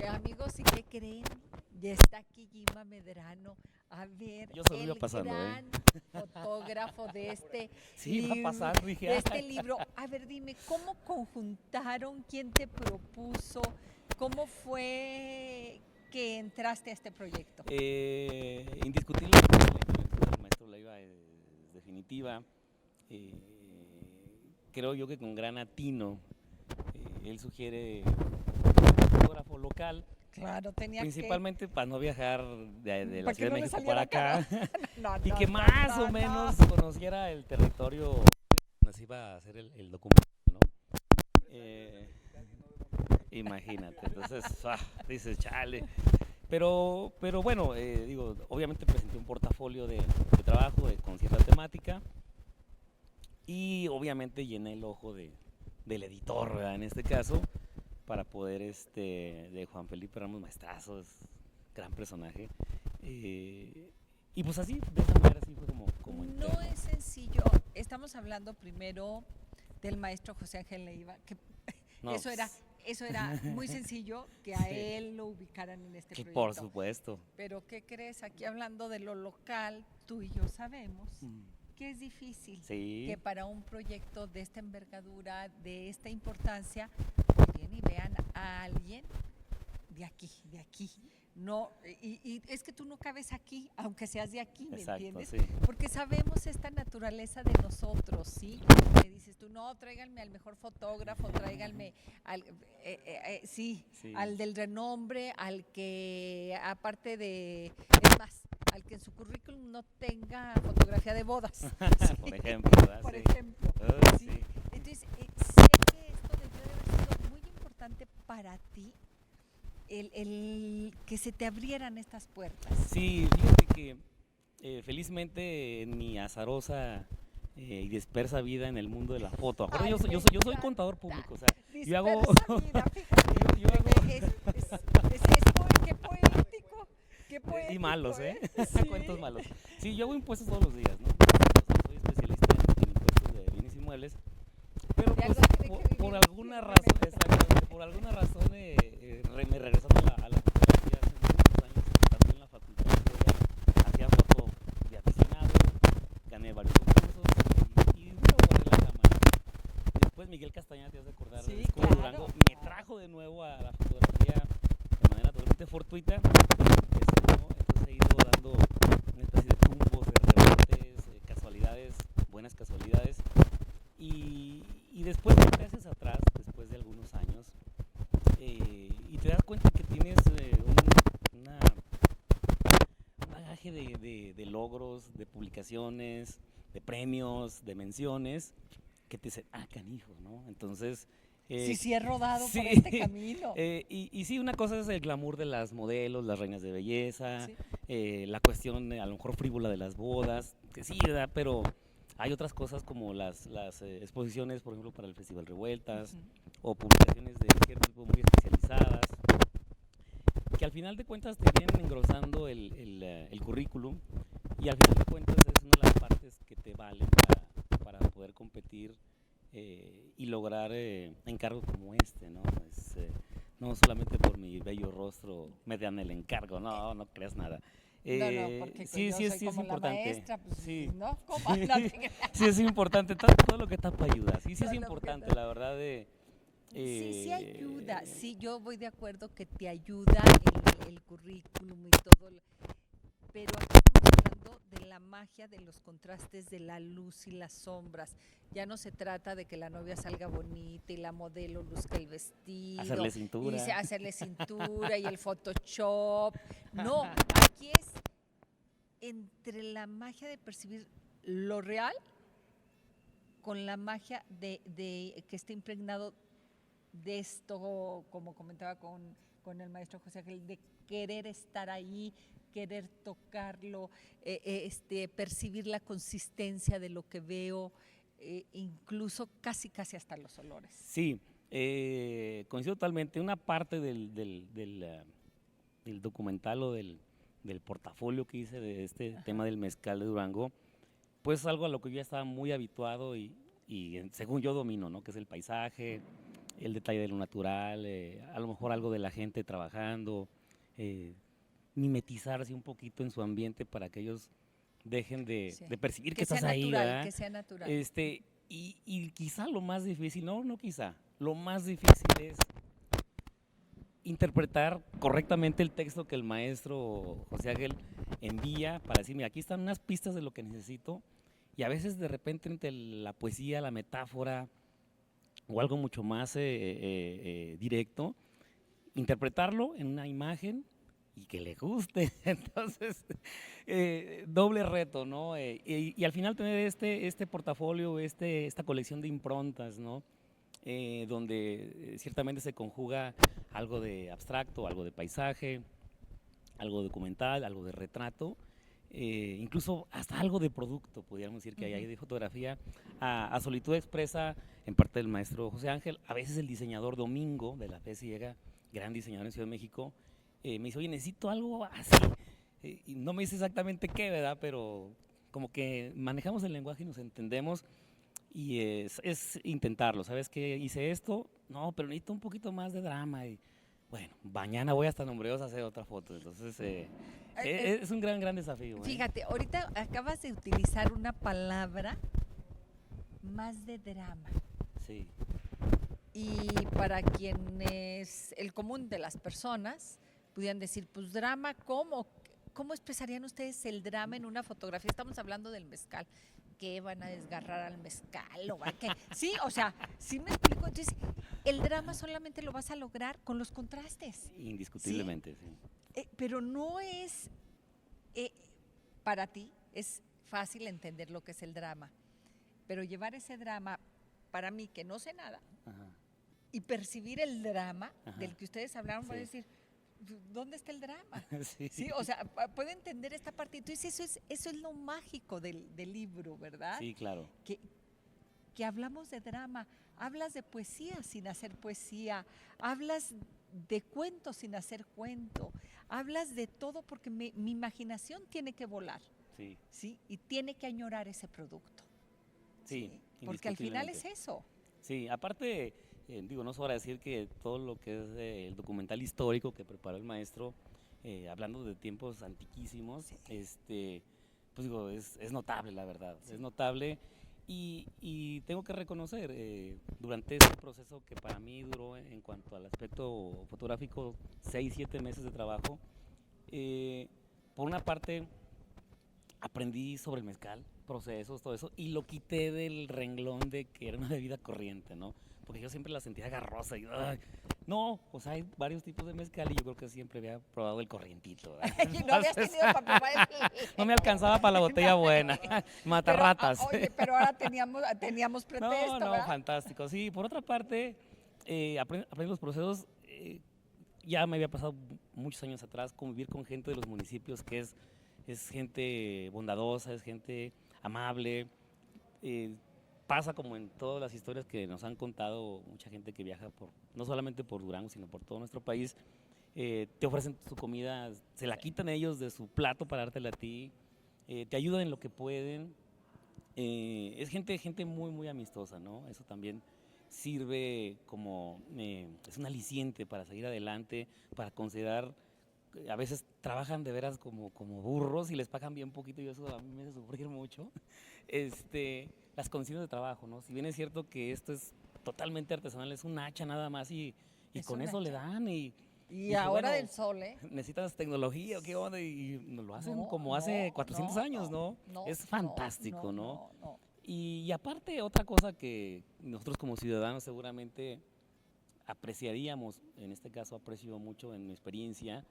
Amigos, ¿y qué creen? Ya está aquí Gima Medrano. A ver, Yo se lo iba pasando, gran fotógrafo de este sí, libro. va pasando, dije, de este libro. A ver, dime, ¿cómo conjuntaron? ¿Quién te propuso? ¿Cómo fue que entraste a este proyecto? Indiscutiblemente la influencia del maestro Leiva es definitiva. Creo yo que con gran atino él sugiere un fotógrafo local. Claro, tenía principalmente para no viajar de la para Ciudad no de México para acá. no, y que más o menos conociera el territorio donde se iba a hacer el documental, ¿no? Imagínate, entonces dices, chale. Pero bueno, digo, obviamente presenté un portafolio de trabajo con cierta temática, y obviamente llené el ojo del editor, ¿verdad? En este caso, para poder, de Juan Felipe Ramos, maestrazo, es gran personaje. Y pues así, de esa manera así fue como no entré. Es sencillo. Estamos hablando primero del maestro José Ángel Leiva, que no, eso era muy sencillo que a él lo ubicaran en este proyecto. Por supuesto. Pero ¿qué crees? Aquí hablando de lo local, tú y yo sabemos que es difícil, que para un proyecto de esta envergadura, de esta importancia, vayan y vean a alguien de aquí. No, y es que tú no cabes aquí, aunque seas de aquí, ¿me entiendes? Sí. Porque sabemos esta naturaleza de nosotros, ¿sí? Que dices tú, no, tráiganme al mejor fotógrafo, tráiganme al, al del renombre, al que, aparte de, es más, al que en su currículum no tenga fotografía de bodas. ¿Sí? Por ejemplo, ¿verdad? Por ejemplo. ¿Sí? Sí. Entonces, sé que esto debió de haber sido muy importante para ti, el que se te abrieran estas puertas. Sí, fíjate que felizmente en mi azarosa y dispersa vida en el mundo de la foto. Ahora yo soy contador público, o sea, yo hago vida, fíjate. yo hago qué poético, qué poético. Y malos, Sí. Cuentos malos. Sí, yo hago impuestos todos los días, ¿no? Soy especialista en impuestos de bienes inmuebles, pero pues, por alguna razón, exactamente, por alguna razón me regresando a la fotografía hace muchos años, estando en la facultad de historia, hacía foto de aficionado, gané varios concursos y bueno, guardé la cámara. Después Miguel Castañeda, te vas a acordar, sí, de Descubre claro, Durango, me trajo de nuevo a la fotografía de manera totalmente fortuita. Entonces he ido dando una especie de tumbos, de rebotes, casualidades, buenas casualidades. Y después te haces atrás, después de algunos años, y te das cuenta que tienes un bagaje de logros, de publicaciones, de premios, de menciones, que te dicen, canijos, ¿no? Entonces... sí, he rodado sí, por este camino. Y sí, una cosa es el glamour de las modelos, las reinas de belleza, Sí. la cuestión a lo mejor frívola de las bodas, que sí, ¿verdad? Pero hay otras cosas como las exposiciones, por ejemplo, para el Festival Revueltas, o publicaciones de cierto tipo muy especializadas, que al final de cuentas te vienen engrosando el currículum, y al final de cuentas es una de las partes que te valen para poder competir y lograr encargos como este, ¿no? No solamente por mi bello rostro me dan el encargo, no creas nada. No, porque Sí, yo sí, soy sí es como la importante. maestra, pues, Sí, ¿no? ¿Cómo? sí, No te creas. sí es importante, todo lo que tapa ayuda, sí es Todo lo que importante, tapa. la verdad. Sí ayuda, Eh, sí, yo voy de acuerdo que te ayuda el currículum y todo, pero aquí estamos hablando de la magia de los contrastes de la luz y las sombras. Ya no se trata de que la novia salga bonita y la modelo luzca el vestido. Hacerle cintura. Y hacerle cintura y el Photoshop. No, aquí es entre la magia de percibir lo real con la magia de que esté impregnado de esto, como comentaba con el maestro José Ángel, de querer estar ahí, querer tocarlo, percibir la consistencia de lo que veo, incluso casi hasta los olores. Sí, coincido totalmente. Una parte del documental o del portafolio que hice de este tema del mezcal de Durango, pues es algo a lo que yo ya estaba muy habituado y según yo domino, ¿no? Que es el paisaje, el detalle de lo natural, a lo mejor algo de la gente trabajando, mimetizarse un poquito en su ambiente para que ellos dejen de percibir que estás ahí, ¿verdad? Que sea natural. Y quizá lo más difícil, no quizá, lo más difícil es interpretar correctamente el texto que el maestro José Ángel envía para decirme, aquí están unas pistas de lo que necesito, y a veces de repente entre la poesía, la metáfora o algo mucho más directo, interpretarlo en una imagen y que le guste. Entonces, doble reto, ¿no? Y al final tener este portafolio, esta colección de improntas, ¿no? Donde ciertamente se conjuga algo de abstracto, algo de paisaje, algo documental, algo de retrato, incluso hasta algo de producto, podríamos decir que hay ahí de fotografía, a Solitud Expresa, en parte del maestro José Ángel, a veces el diseñador Domingo de la FESIEGA, gran diseñador en Ciudad de México, me dice, oye, necesito algo así, y no me dice exactamente qué, ¿verdad? Pero como que manejamos el lenguaje y nos entendemos, y es intentarlo. ¿Sabes qué? Hice esto, no, pero necesito un poquito más de drama, y bueno, mañana voy hasta Nombreos a hacer otra foto. Entonces, es un gran desafío. Fíjate, ahorita acabas de utilizar una palabra más de drama. Sí. Y para quienes, el común de las personas, pudieran decir, pues drama, ¿cómo? ¿Cómo expresarían ustedes el drama en una fotografía? Estamos hablando del mezcal. ¿Qué van a desgarrar al mezcal? ¿O qué? Sí, o sea, sí me explico. Entonces, el drama solamente lo vas a lograr con los contrastes. Indiscutiblemente, sí. Pero no es, para ti, es fácil entender lo que es el drama. Pero llevar ese drama, para mí, que no sé nada, Ajá. y percibir el drama Ajá. del que ustedes hablaron, Sí. va a decir, ¿dónde está el drama? Sí. Sí, o sea, puedo entender esta parte. Entonces, eso es lo mágico del libro, ¿verdad? Sí, claro. Que hablamos de drama, hablas de poesía sin hacer poesía, hablas de cuento sin hacer cuento, hablas de todo porque mi imaginación tiene que volar, Sí. ¿sí? Y tiene que añorar ese producto. Sí, porque al final es indiscutiblemente. eso. Sí, aparte, no sobra decir que todo lo que es el documental histórico que preparó el maestro, hablando de tiempos antiquísimos, pues digo, es notable, la verdad, es notable. Y tengo que reconocer, durante este proceso que para mí duró en cuanto al aspecto fotográfico 6, 7 meses de trabajo, por una parte aprendí sobre el mezcal, procesos, todo eso, y lo quité del renglón de que era una bebida corriente, ¿no? porque yo siempre la sentía agarrosa. Y, ay, no, o sea, hay varios tipos de mezcal y yo creo que siempre había probado el corrientito. Y no habías tenido para probar No me alcanzaba para la botella buena, matarratas. Oye, pero ahora teníamos pretexto, No, ¿verdad? fantástico. Sí, por otra parte, aprendí los procesos. Ya me había pasado muchos años atrás convivir con gente de los municipios que es gente bondadosa, es gente amable. Pasa como en todas las historias que nos han contado mucha gente que viaja no solamente por Durango, sino por todo nuestro país. Te ofrecen su comida, se la quitan ellos de su plato para dártela a ti, te ayudan en lo que pueden. Es gente muy, muy amistosa, ¿no? Eso también sirve como, es un aliciente para seguir adelante, para considerar, a veces trabajan de veras como burros y les pagan bien poquito y eso a mí me hace sufrir mucho. Las condiciones de trabajo, ¿no? Si bien es cierto que esto es totalmente artesanal, es un hacha nada más y con eso le dan Y dije, ahora bueno, del sol, ¿eh? necesitas tecnología o qué onda y nos lo hacen No, como hace no, 400 años, ¿no? Es fantástico, ¿no? No. Y aparte, otra cosa que nosotros como ciudadanos seguramente apreciaríamos, en este caso aprecio mucho en mi experiencia,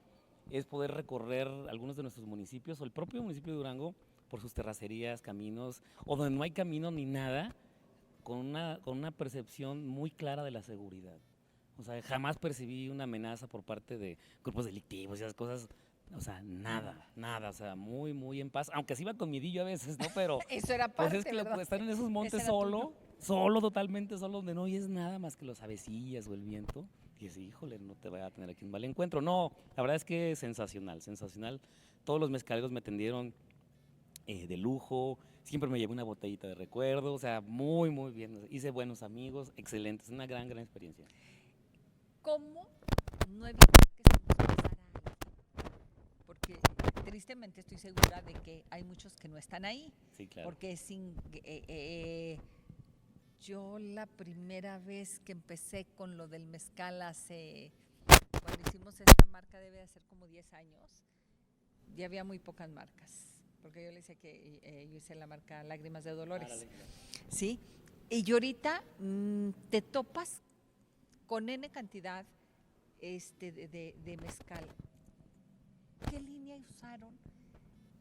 es poder recorrer algunos de nuestros municipios o el propio municipio de Durango por sus terracerías, caminos, o donde no hay camino ni nada, con una percepción muy clara de la seguridad. O sea, jamás percibí una amenaza por parte de grupos delictivos y esas cosas. O sea, nada, o sea, muy, muy en paz. Aunque sí iba con midillo a veces, ¿no? Pero Eso era pues parte, es que ¿verdad? estar en esos montes Ese era tuyo. solo, totalmente solo, donde no oyes nada más que los avecillas o el viento. Y dices, híjole, no te vaya a tener aquí un mal encuentro. No, la verdad es que sensacional. Todos los mezcaleros me atendieron de lujo, siempre me llevé una botellita de recuerdo, o sea, muy, muy bien. Hice buenos amigos, excelentes, una gran experiencia. ¿Cómo no evitar que se nos pasara algo? Porque tristemente estoy segura de que hay muchos que no están ahí. Sí, claro. Porque yo la primera vez que empecé con lo del mezcal cuando hicimos esta marca debe de ser como 10 años, ya había muy pocas marcas. Porque yo le decía que yo hice la marca Lágrimas de Dolores. ¿Sí? Y yo ahorita te topas con N cantidad de mezcal. ¿Qué línea usaron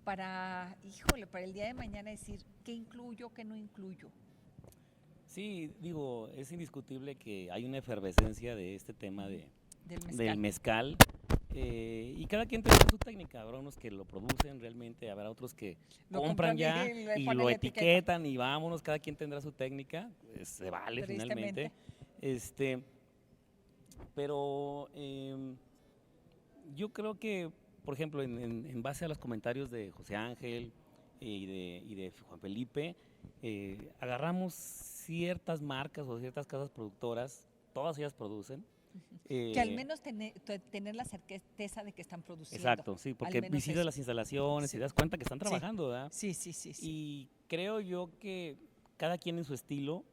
para el día de mañana decir qué incluyo, qué no incluyo? Sí, digo, es indiscutible que hay una efervescencia de este tema del mezcal. Y cada quien tendrá su técnica, habrá unos que lo producen realmente, habrá otros que Lo compran ya y y ponen lo la etiquetan y vámonos, cada quien tendrá su técnica, pues, se vale finalmente. Pero yo creo que, por ejemplo, en base a los comentarios de José Ángel y de Juan Felipe, agarramos ciertas marcas o ciertas casas productoras, todas ellas producen. Que al menos tener la certeza de que están produciendo. Exacto, sí, porque visitas las instalaciones y te das cuenta que están trabajando, ¿verdad? Sí. Y creo yo que cada quien en su estilo,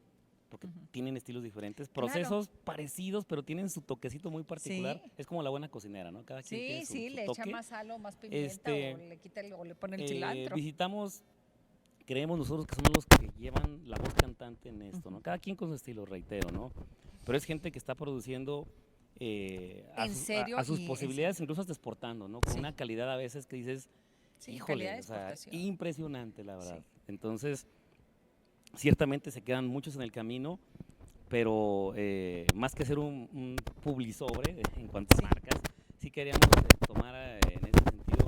porque tienen estilos diferentes, procesos parecidos, pero tienen su toquecito muy particular. Sí. Es como la buena cocinera, ¿no? Cada quien tiene su le toque. echa más sal o más pimienta o le quita o le pone el cilantro. Creemos nosotros que son los que llevan la voz cantante en esto, ¿no? Cada quien con su estilo, reitero, ¿no? Pero es gente que está produciendo a sus posibilidades, incluso hasta exportando, ¿no? Con una calidad a veces que dices, híjole, o sea, impresionante, la verdad. Sí. Entonces, ciertamente se quedan muchos en el camino, pero más que ser un publisobre en cuanto a marcas, sí queríamos tomar en ese sentido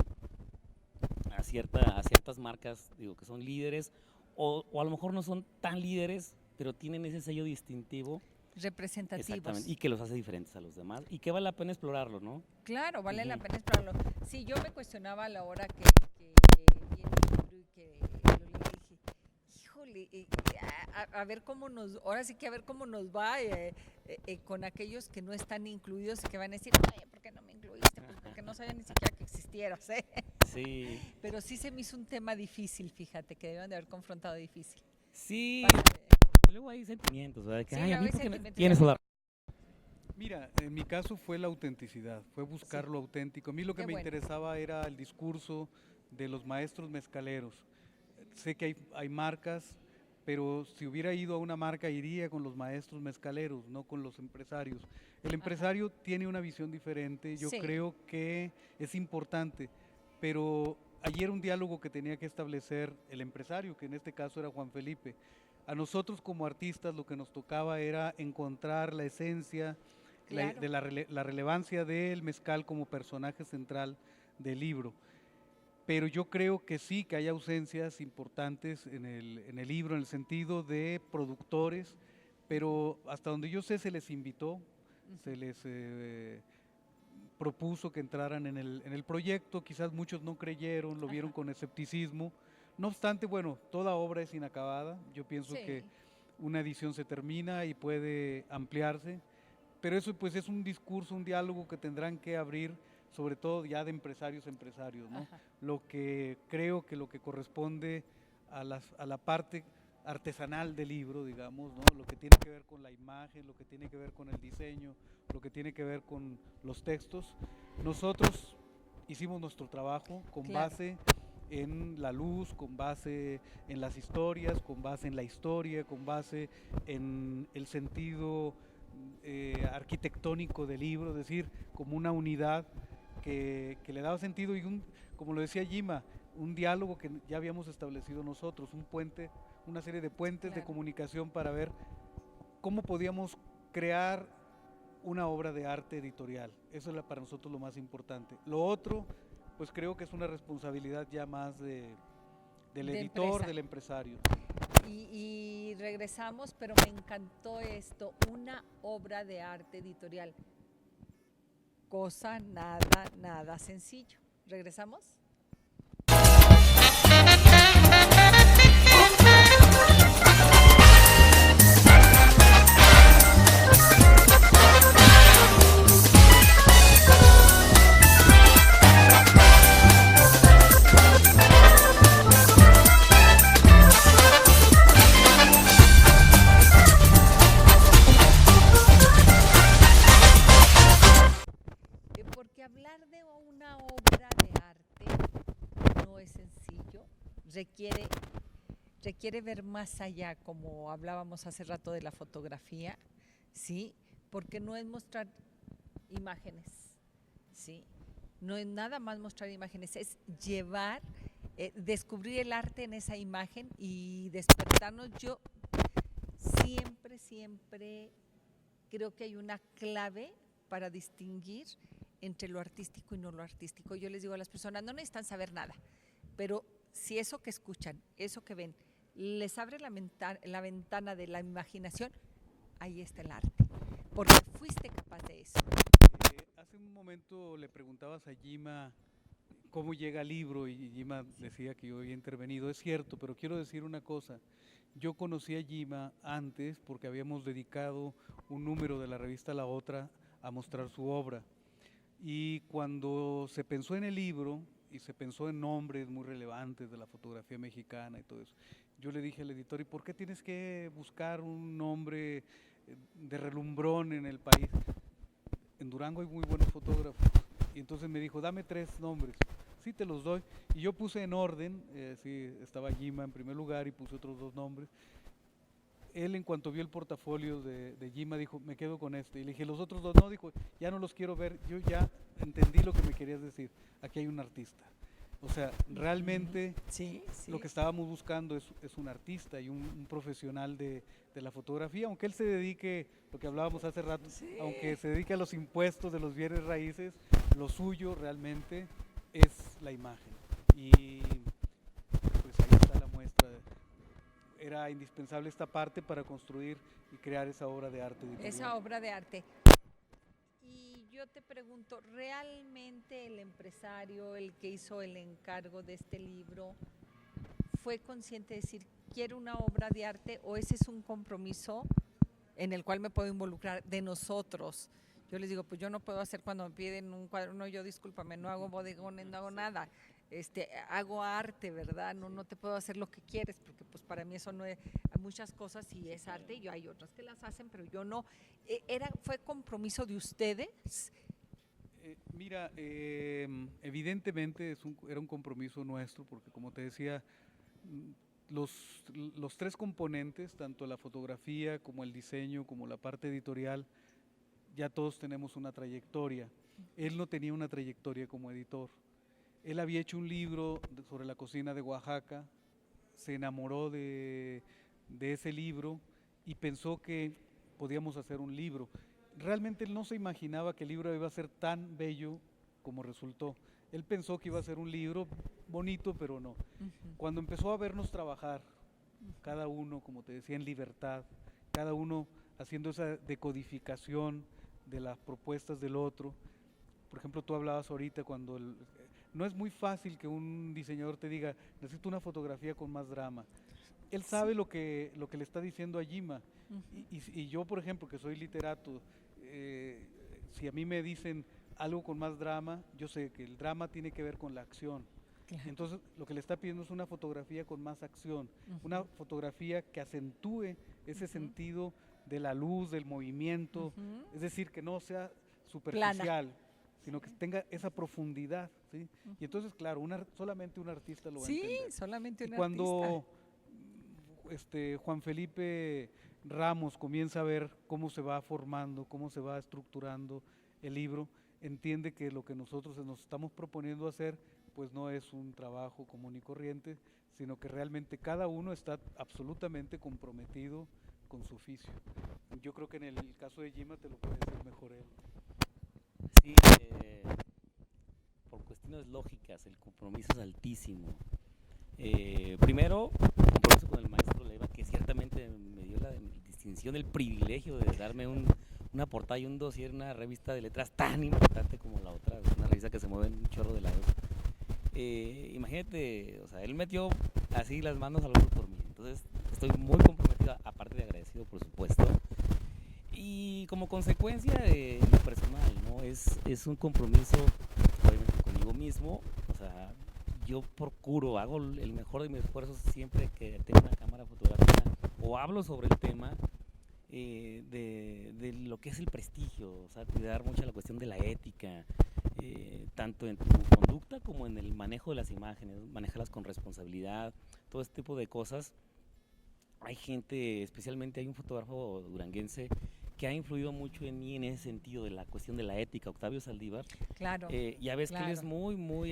a ciertas marcas, digo, que son líderes, o a lo mejor no son tan líderes, pero tienen ese sello distintivo. Representativos. Exactamente, y que los hace diferentes a los demás, y que vale la pena explorarlo, ¿no? Claro, vale la pena explorarlo. Sí, yo me cuestionaba a la hora que vi el libro y que lo leí, dije, híjole, a ver cómo ahora sí que a ver cómo nos va con aquellos que no están incluidos y que van a decir, oye, ¿por qué no me incluiste? Pues porque no sabía ni siquiera que existieras, ¿eh? Sí. Pero sí se me hizo un tema difícil, fíjate, que deben de haber confrontado difícil. Sí. Luego hay sentimientos, ¿verdad? Que, sí, a mí porque tienes toda. Mira, en mi caso fue la autenticidad, fue buscar lo auténtico. A mí lo que me interesaba era el discurso de los maestros mezcaleros. Sé que hay marcas pero si hubiera ido a una marca iría con los maestros mezcaleros, no con los empresarios. El empresario tiene una visión diferente, yo Sí. creo que es importante, pero ayer un diálogo que tenía que establecer el empresario, que en este caso era Juan Felipe. A nosotros como artistas lo que nos tocaba era encontrar la esencia, Claro. la relevancia del mezcal como personaje central del libro. Pero yo creo que sí, que hay ausencias importantes en el libro, en el sentido de productores, pero hasta donde yo sé se les invitó, se les propuso que entraran en el proyecto, quizás muchos no creyeron, lo vieron con escepticismo. No obstante, bueno, toda obra es inacabada, yo pienso que Sí. una edición se termina y puede ampliarse, pero eso pues es un discurso, un diálogo que tendrán que abrir, sobre todo ya de empresarios a empresarios, ¿no? Ajá. Lo que creo que lo que corresponde a la parte artesanal del libro, digamos, ¿no? Lo que tiene que ver con la imagen, lo que tiene que ver con el diseño, lo que tiene que ver con los textos. Nosotros hicimos nuestro trabajo con Claro. base en la luz, con base en las historias, con base en la historia, con base en el sentido arquitectónico del libro, es decir, como una unidad que le daba sentido y como lo decía Jima, un diálogo que ya habíamos establecido nosotros, un puente, una serie de puentes de Claro. comunicación para ver cómo podíamos crear una obra de arte editorial. Eso es para nosotros lo más importante. Lo otro, pues creo que es una responsabilidad ya más del De editor, empresa. del empresario. Y regresamos, pero me encantó esto, una obra de arte editorial. Cosa nada sencillo. ¿Regresamos? Porque hablar de una obra de arte no es sencillo, requiere ver más allá, como hablábamos hace rato de la fotografía, ¿sí? Porque no es mostrar imágenes, ¿sí? No es nada más mostrar imágenes, es llevar, descubrir el arte en esa imagen y despertarnos. Yo siempre creo que hay una clave para distinguir entre lo artístico y no lo artístico. Yo les digo a las personas, no necesitan saber nada, pero si eso que escuchan, eso que ven, les abre la ventana de la imaginación, ahí está el arte, porque fuiste capaz de eso. Hace un momento le preguntabas a Jima cómo llega el libro y Jima decía que yo había intervenido. Es cierto, pero quiero decir una cosa. Yo conocí a Jima antes porque habíamos dedicado un número de la revista La Otra a mostrar su obra. Y cuando se pensó en el libro y se pensó en nombres muy relevantes de la fotografía mexicana y todo eso, yo le dije al editor, ¿y por qué tienes que buscar un nombre de relumbrón en el país? En Durango hay muy buenos fotógrafos. Y entonces me dijo, dame 3 nombres. Sí, te los doy. Y yo puse en orden, sí, estaba Jima en primer lugar y puse otros 2 nombres. Él en cuanto vio el portafolio de Jima dijo, me quedo con este. Y le dije, los otros 2 no, dijo, ya no los quiero ver, yo ya entendí lo que me querías decir, aquí hay un artista. O sea, realmente sí. lo que estábamos buscando es un artista y un profesional de la fotografía, aunque él se dedique, lo que hablábamos hace rato, Sí. aunque se dedique a los impuestos de los bienes raíces, lo suyo realmente es la imagen. Y pues ahí está la muestra. Era indispensable esta parte para construir y crear esa obra de arte editorial. Esa obra de arte. Y yo te pregunto, ¿realmente el empresario, el que hizo el encargo de este libro, fue consciente de decir, quiero una obra de arte, o ese es un compromiso en el cual me puedo involucrar de nosotros? Yo les digo, pues yo no puedo hacer cuando me piden un cuadro, no, yo discúlpame, no hago bodegones, no hago nada, hago arte, ¿verdad? No te puedo hacer lo que quieres, porque pues para mí eso no es, hay muchas cosas sí es arte, y hay otras que las hacen, pero yo no. ¿Fue compromiso de ustedes? Mira, evidentemente era un compromiso nuestro, porque como te decía, los tres componentes, tanto la fotografía como el diseño, como la parte editorial, ya todos tenemos una trayectoria. Él no tenía una trayectoria como editor. Él había hecho un libro sobre la cocina de Oaxaca, se enamoró de ese libro y pensó que podíamos hacer un libro. Realmente él no se imaginaba que el libro iba a ser tan bello como resultó. Él pensó que iba a ser un libro bonito, pero no. Cuando empezó a vernos trabajar, cada uno, como te decía, en libertad, cada uno haciendo esa decodificación de las propuestas del otro. Por ejemplo, tú hablabas ahorita cuando no es muy fácil que un diseñador te diga, necesito una fotografía con más drama. Él sabe lo que le está diciendo a Jima. Y yo, por ejemplo, que soy literato, si a mí me dicen algo con más drama, yo sé que el drama tiene que ver con la acción. Claro. Entonces, lo que le está pidiendo es una fotografía con más acción, una fotografía que acentúe ese sentido de la luz, del movimiento, es decir, que no sea superficial, sino que tenga esa profundidad, ¿sí? Y entonces, claro, solamente un artista lo va a entender. Sí, solamente un artista. Cuando Juan Felipe Ramos comienza a ver cómo se va formando, cómo se va estructurando el libro, entiende que lo que nosotros nos estamos proponiendo hacer pues no es un trabajo común y corriente, sino que realmente cada uno está absolutamente comprometido con su oficio. Yo creo que en el caso de Jima te lo puede decir mejor él. Sí, por cuestiones lógicas, el compromiso es altísimo. Primero, compromiso con el maestro Leiva, que ciertamente me dio la distinción, el privilegio de darme una portada y un dossier en una revista de letras tan importante como la otra, una revista que se mueve en un chorro de lados. Imagínate, o sea, él metió así las manos al hombro por mí, entonces estoy muy comprometido, aparte de agradecido, por supuesto. Y como consecuencia de lo personal, ¿no? Es un compromiso, obviamente, conmigo mismo. O sea, yo procuro, hago el mejor de mis esfuerzos siempre que tengo una cámara fotográfica o hablo sobre el tema de lo que es el prestigio, o sea, cuidar mucho la cuestión de la ética, tanto en tu conducta como en el manejo de las imágenes, manejarlas con responsabilidad, todo este tipo de cosas. Hay gente, especialmente hay un fotógrafo duranguense que ha influido mucho en mí en ese sentido de la cuestión de la ética, Octavio Saldívar. Claro. Ya ves claro. que él es muy muy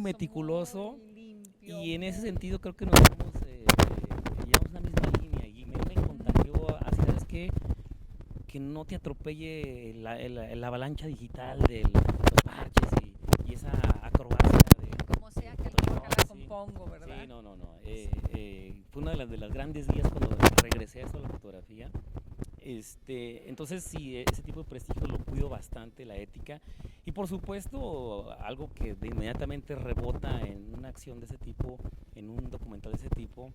meticuloso. Muy limpio, Y en ese muy... sentido creo que nos llevamos una misma línea. Y me contagió así, ¿sabes qué? Que no te atropelle la avalancha digital de los parches y esa acrobacia de... Como sea que la compongo, ¿verdad? Sí, no. Fue una de las grandes días cuando regresé a eso, a la fotografía. Entonces sí, ese tipo de prestigio lo cuido bastante, la ética. Y por supuesto, algo que de inmediatamente rebota en una acción de ese tipo, en un documental de ese tipo,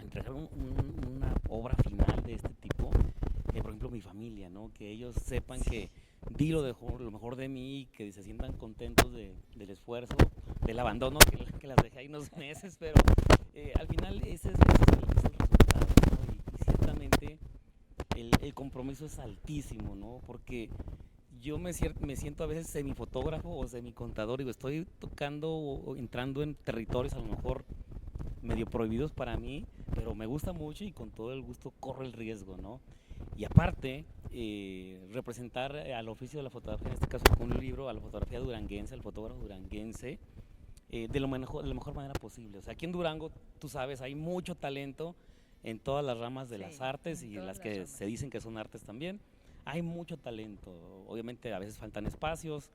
entregar una obra final de este tipo, por ejemplo, mi familia, ¿no? Que ellos sepan que di lo mejor de mí, que se sientan contentos del esfuerzo, del abandono que las dejé ahí unos meses, pero al final ese es el resultado, ¿no? Y ciertamente el compromiso es altísimo, ¿no? Porque yo me siento a veces semifotógrafo o semicontador, digo, estoy tocando o entrando en territorios a lo mejor medio prohibidos para mí, pero me gusta mucho y con todo el gusto corro el riesgo, ¿no? Y aparte, representar al oficio de la fotografía, en este caso con un libro, a la fotografía duranguense, al fotógrafo duranguense, de la mejor manera posible. O sea, aquí en Durango, tú sabes, hay mucho talento en todas las ramas de las artes y las que se dicen que son artes también. Hay mucho talento. Obviamente a veces faltan espacios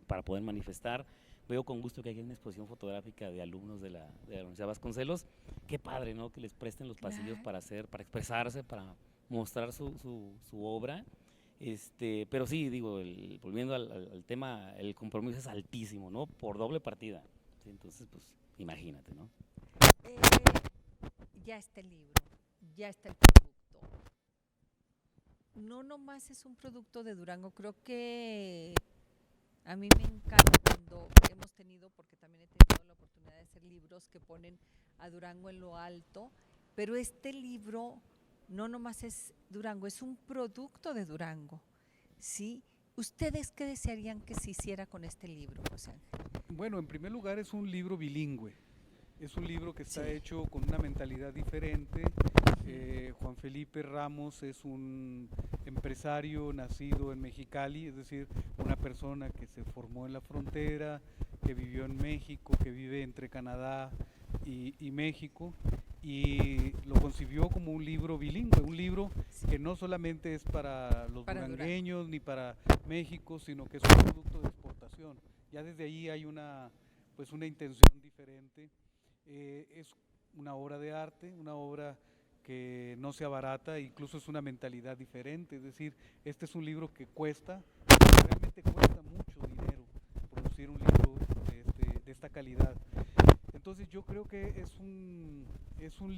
para poder manifestar. Veo con gusto que hay una exposición fotográfica de alumnos de la Universidad Vasconcelos. Qué padre, ¿no? Que les presten los pasillos para expresarse, para mostrar su obra. Pero sí, digo, volviendo al tema, el compromiso es altísimo, ¿no? Por doble partida. ¿Sí? Entonces, pues, imagínate, ¿no? Ya está el libro, ya está el producto. No nomás es un producto de Durango, creo que a mí me encanta cuando hemos tenido, porque también he tenido la oportunidad de hacer libros que ponen a Durango en lo alto, pero este libro no nomás es Durango, es un producto de Durango, ¿sí? ¿Ustedes qué desearían que se hiciera con este libro, José Ángel? Bueno, en primer lugar es un libro bilingüe. Es un libro que está Sí. hecho con una mentalidad diferente. Juan Felipe Ramos es un empresario nacido en Mexicali, es decir, una persona que se formó en la frontera, que vivió en México, que vive entre Canadá y México, y lo concibió como un libro bilingüe, un libro que no solamente es para los Para Durango. durangueños ni para México, sino que es un producto de exportación. Ya desde ahí hay pues una intención diferente. Es una obra de arte, una obra que no se abarata, incluso es una mentalidad diferente, es decir, este es un libro que cuesta, realmente cuesta mucho dinero producir un libro de esta calidad. Entonces yo creo que es un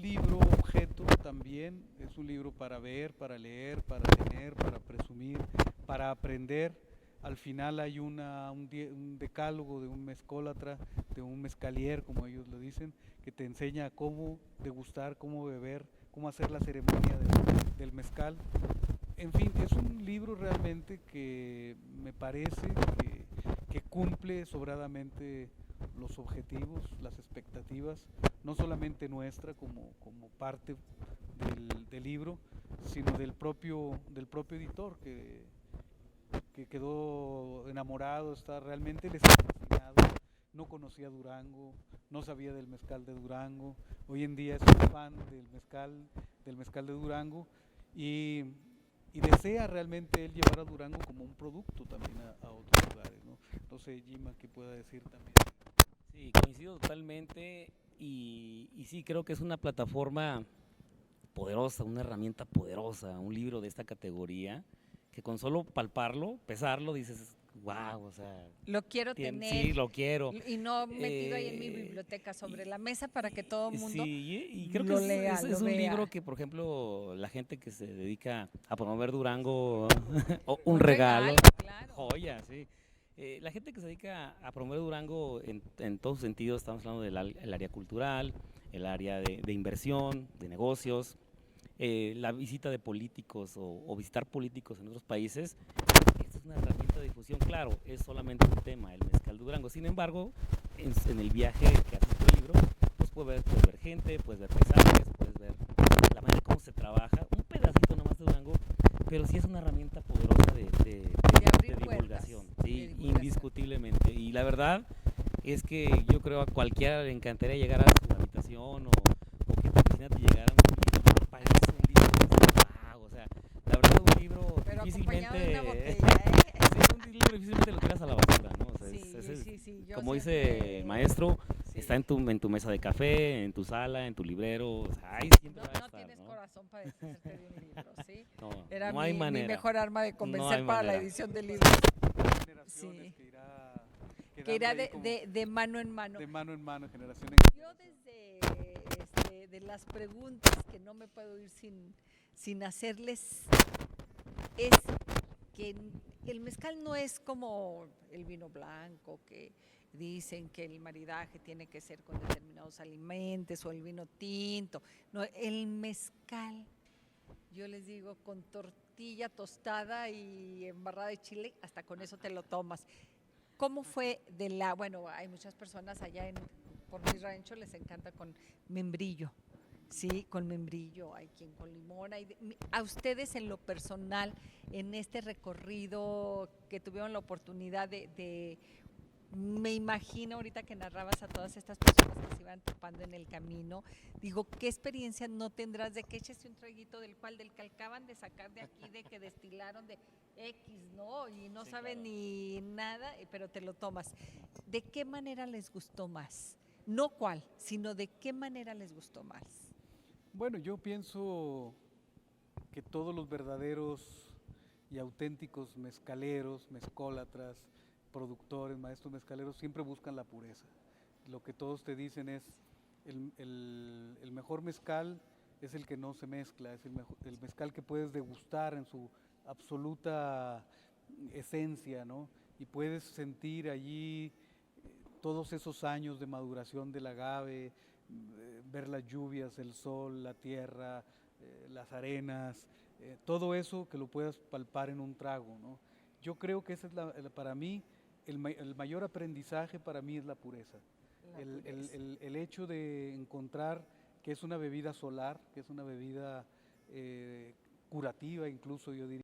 libro objeto también, es un libro para ver, para leer, para tener, para presumir, para aprender. Al final hay un decálogo de un mezcólatra, de un mezcalier, como ellos lo dicen, que te enseña cómo degustar, cómo beber, cómo hacer la ceremonia del mezcal. En fin, es un libro realmente que me parece que cumple sobradamente los objetivos, las expectativas, no solamente nuestra como parte del libro, sino del propio editor que quedó enamorado, realmente él está fascinado, no conocía Durango, no sabía del mezcal de Durango, hoy en día es un fan del mezcal de Durango y, y desea realmente él llevar a Durango como un producto también a otros lugares, ¿no? No sé, Gima, ¿qué pueda decir también? Sí, coincido totalmente y sí, creo que es una plataforma poderosa, una herramienta poderosa, un libro de esta categoría, que con solo palparlo, pesarlo, dices, wow, o sea, Lo quiero sí, tener lo quiero. y no metido ahí en mi Eh, biblioteca sobre y, la mesa para que todo el mundo sí, y creo que lo lea, es lo un libro vea. que, por ejemplo, la gente que se dedica a promover Durango, o un Un regalo, regalo, claro. joya, sí. La gente que se dedica a promover Durango en todos sus sentidos, estamos hablando del área cultural, el área de inversión, de negocios, la visita de políticos o visitar políticos en otros países. Esta es una herramienta de difusión, claro, es solamente un tema, el mezcal de Durango. Sin embargo, en el viaje que haces por el libro, pues puedes ver gente, puedes ver paisajes, puedes ver la manera como se trabaja, un pedacito nomás de Durango, pero sí es una herramienta poderosa abrir de divulgación, puertas, sí, de divulgación. indiscutiblemente. Y la verdad es que yo creo a cualquiera le encantaría llegar a su habitación o que tu oficina te llegara un libro, pagarse un libro, wow, o sea, la verdad un libro Pero acompañado de una difícilmente, botella, sí, un libro difícilmente lo tiras a la basura, ¿no? O sea, Sí, yo como dice siempre, el maestro, sí. está en tu mesa de café, en tu sala, en tu librero, o sea, ahí siempre No, va a no estar, tienes ¿no? corazón para deshacerte de un libro, ¿sí? No, Era no hay mi manera, mejor arma de no convencer hay para la manera. edición de libros. Generaciones Sí. que irá Que quedando irá ahí como de mano en mano. de mano en mano, generación en Yo generación. desde de las preguntas que no me puedo ir sin hacerles es que el mezcal no es como el vino blanco, que dicen que el maridaje tiene que ser con determinados alimentos o el vino tinto. No, el mezcal, yo les digo, con tortilla tostada y embarrada de chile, hasta con eso te lo tomas. ¿Cómo fue bueno, hay muchas personas allá por mi rancho les encanta con membrillo, sí, con membrillo, hay quien con limón, a ustedes en lo personal, en este recorrido que tuvieron la oportunidad me imagino ahorita que narrabas a todas estas personas que se iban topando en el camino, digo, ¿qué experiencia no tendrás de que eches un traguito del que acaban de sacar de aquí, de que destilaron de X, ¿no? Y no Sí, saben claro. ni nada, pero te lo tomas. ¿De qué manera les gustó más? No cuál, sino de qué manera les gustó más. Bueno, yo pienso que todos los verdaderos y auténticos mezcaleros, mezcólatras, productores, maestros mezcaleros, siempre buscan la pureza. Lo que todos te dicen es, el mejor mezcal es el que no se mezcla, es el mezcal que puedes degustar en su absoluta esencia, ¿no? Y puedes sentir allí todos esos años de maduración del agave, ver las lluvias, el sol, la tierra, las arenas, todo eso que lo puedas palpar en un trago, ¿no? Yo creo que esa es para mí, el mayor aprendizaje para mí es la pureza. el hecho de encontrar que es una bebida solar, que es una bebida curativa incluso, yo diría,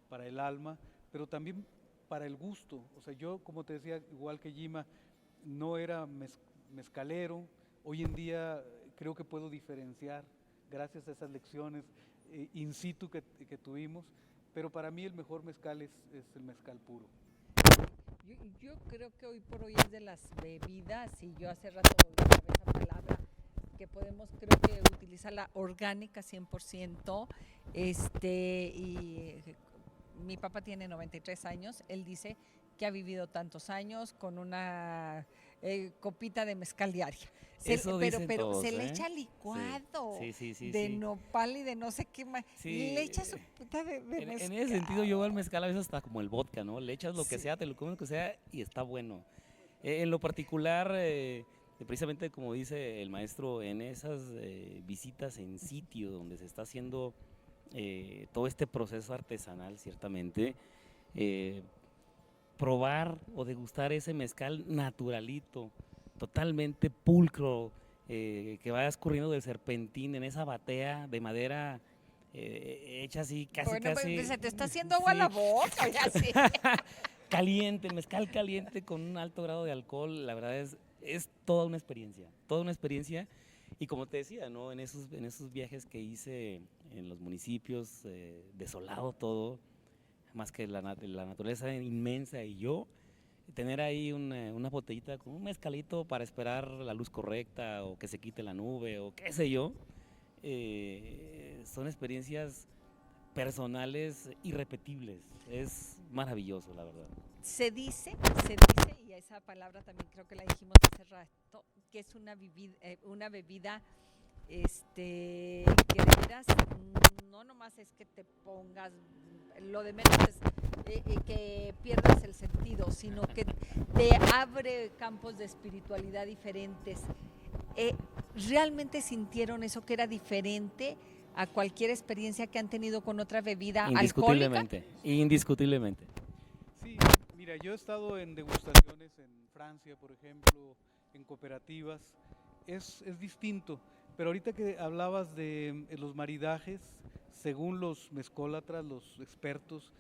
para el alma, pero también para el gusto. O sea, yo, como te decía, igual que Jima, no era mezcalero. Hoy en día creo que puedo diferenciar gracias a esas lecciones in situ que tuvimos, pero para mí el mejor mezcal es el mezcal puro. Yo creo que hoy por hoy es de las bebidas, y yo hace rato usaba esa palabra, que podemos, creo que utilizarla orgánica 100%, y mi papá tiene 93 años, él dice que ha vivido tantos años con una copita de mezcal diaria. Pero todos, se le echa licuado sí, de sí. nopal y de no sé qué más. Sí, Le echa su copita de mezcal. en ese sentido yo al mezcal a veces hasta como el vodka, ¿no? Le echas lo que Sí. sea, te lo comes lo que sea y está bueno. En lo particular, precisamente como dice el maestro, en esas visitas en sitio donde se está haciendo todo este proceso artesanal, ciertamente, probar o degustar ese mezcal naturalito, totalmente pulcro, que va escurriendo del serpentín en esa batea de madera hecha así, Bueno, casi. se te está haciendo agua la boca, ya sí. Caliente, el mezcal caliente con un alto grado de alcohol, la verdad es toda una experiencia. Y como te decía, ¿no? En esos viajes que hice en los municipios, desolado todo, más que la naturaleza inmensa, y yo tener ahí una botellita con un mezcalito para esperar la luz correcta o que se quite la nube o qué sé yo, son experiencias personales irrepetibles. Es maravilloso, la verdad. Se dice, y esa palabra también creo que la dijimos hace rato, que es una bebida que de veras no nomás es que te pongas, lo de menos es que pierdas el sentido, sino que te abre campos de espiritualidad diferentes. ¿Realmente sintieron eso, que era diferente a cualquier experiencia que han tenido con otra bebida alcohólica? Indiscutiblemente. Sí, mira, yo he estado en degustaciones en Francia, por ejemplo, en cooperativas, es distinto, pero ahorita que hablabas de los maridajes, según los mezcólatras, los expertos,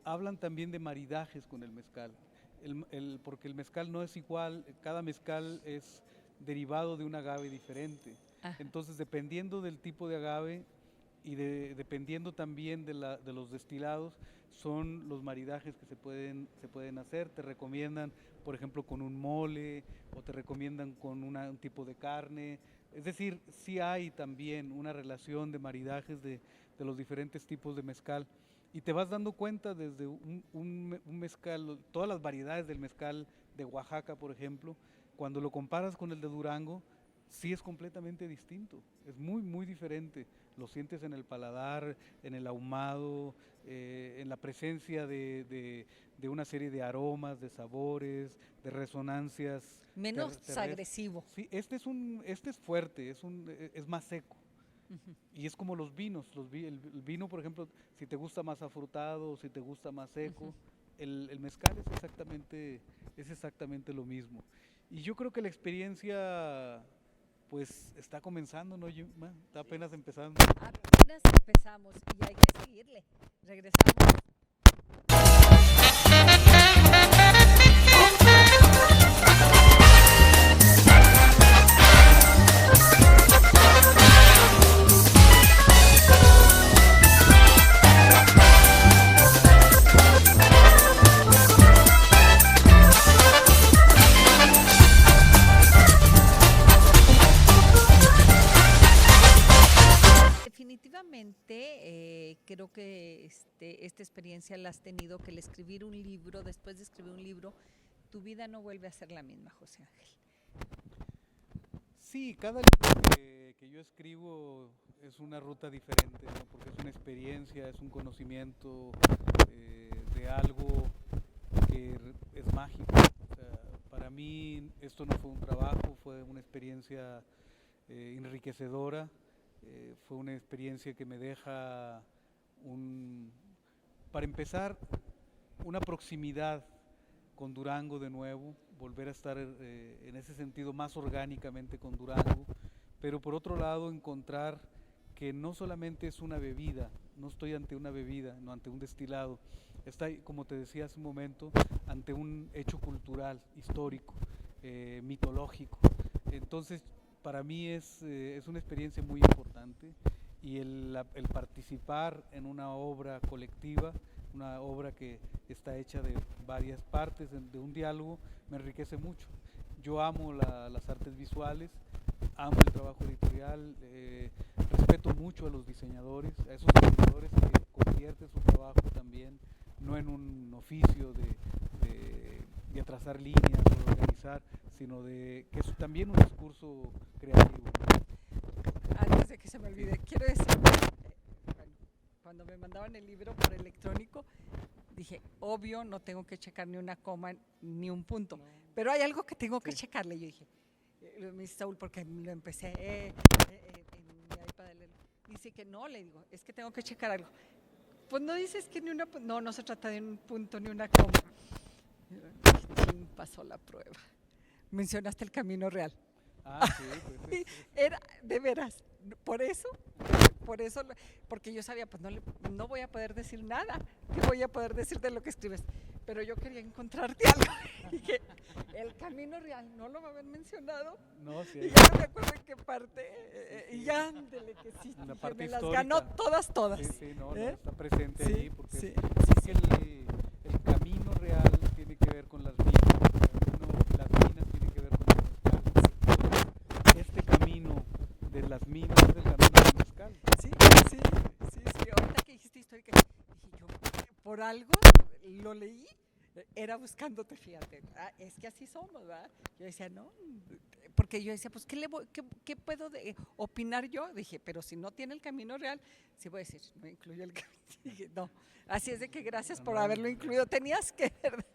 hablan también de maridajes con el mezcal, porque el mezcal no es igual, cada mezcal es derivado de un agave diferente. Ajá. Entonces, dependiendo del tipo de agave y dependiendo también de los destilados, son los maridajes que se pueden hacer. Te recomiendan, por ejemplo, con un mole, o te recomiendan con un tipo de carne. Es decir, sí hay también una relación de maridajes de los diferentes tipos de mezcal. Y te vas dando cuenta desde un mezcal, todas las variedades del mezcal de Oaxaca, por ejemplo, cuando lo comparas con el de Durango, sí es completamente distinto, es muy, muy diferente. Lo sientes en el paladar, en el ahumado, en la presencia de una serie de aromas, de sabores, de resonancias. Menos agresivo. Sí, este es fuerte, es más seco. Uh-huh. Y es como los vinos, el vino, por ejemplo, si te gusta más afrutado, si te gusta más seco, uh-huh. El mezcal es exactamente lo mismo. Y yo creo que la experiencia pues está comenzando, ¿no, Jima? Está apenas empezando. Apenas empezamos y hay que seguirle. Regresamos. Definitivamente creo que esta experiencia la has tenido, que el escribir un libro, después de escribir un libro, tu vida no vuelve a ser la misma, José Ángel. Sí, cada libro que yo escribo es una ruta diferente, ¿no? Porque es una experiencia, es un conocimiento de algo que es mágico. O sea, para mí esto no fue un trabajo, fue una experiencia enriquecedora. Fue una experiencia que me deja, para empezar, una proximidad con Durango de nuevo, volver a estar en ese sentido más orgánicamente con Durango, pero por otro lado encontrar que no solamente es una bebida, no estoy ante una bebida, no ante un destilado, está, como te decía hace un momento, ante un hecho cultural, histórico, mitológico. Entonces, para mí es una experiencia muy importante, y el participar en una obra colectiva, una obra que está hecha de varias partes, de un diálogo, me enriquece mucho. Yo amo las artes visuales, amo el trabajo editorial, respeto mucho a los diseñadores, a esos diseñadores que convierten su trabajo también, no en un oficio de trazar líneas o de organizar, sino de que es también un discurso creativo, ¿no? Antes de que se me olvide, quiero decir, bueno, cuando me mandaban el libro por electrónico, dije, obvio, no tengo que checar ni una coma ni un punto, no. Pero hay algo que tengo que checarle. Yo dije, me dice Saúl, porque lo empecé en mi iPad, dice que no, le digo, es que tengo que checar algo. Pues no dices que ni una, no se trata de un punto ni una coma. Pasó la prueba. Mencionaste el camino real. Ah, sí, pues, era, de veras, por eso, porque yo sabía, pues no voy a poder decir nada, ¿qué voy a poder decir de lo que escribes? Pero yo quería encontrarte algo. Dije, el camino real, ¿no lo va a haber mencionado? No, sí. Y ya no me acuerdo en qué parte, y ya, ándele que sí, la dije, parte me histórica. Las ganó todas. Sí, no, está presente sí, ahí, porque sí, sí. El camino real tiene que ver con las minas, las minas tienen que ver con el mezcal. Este camino de las minas es el camino del mezcal. Sí, ahorita que dijiste histórica, dije yo, por algo lo leí, era buscándote, fíjate, es que así somos, ¿verdad? Yo decía, no, porque yo decía, pues, ¿qué puedo opinar yo? Dije, pero si no tiene el camino real, sí voy a decir, no incluyo el camino. Dije, no, así es de que gracias por haberlo incluido, tenías que, ¿verdad?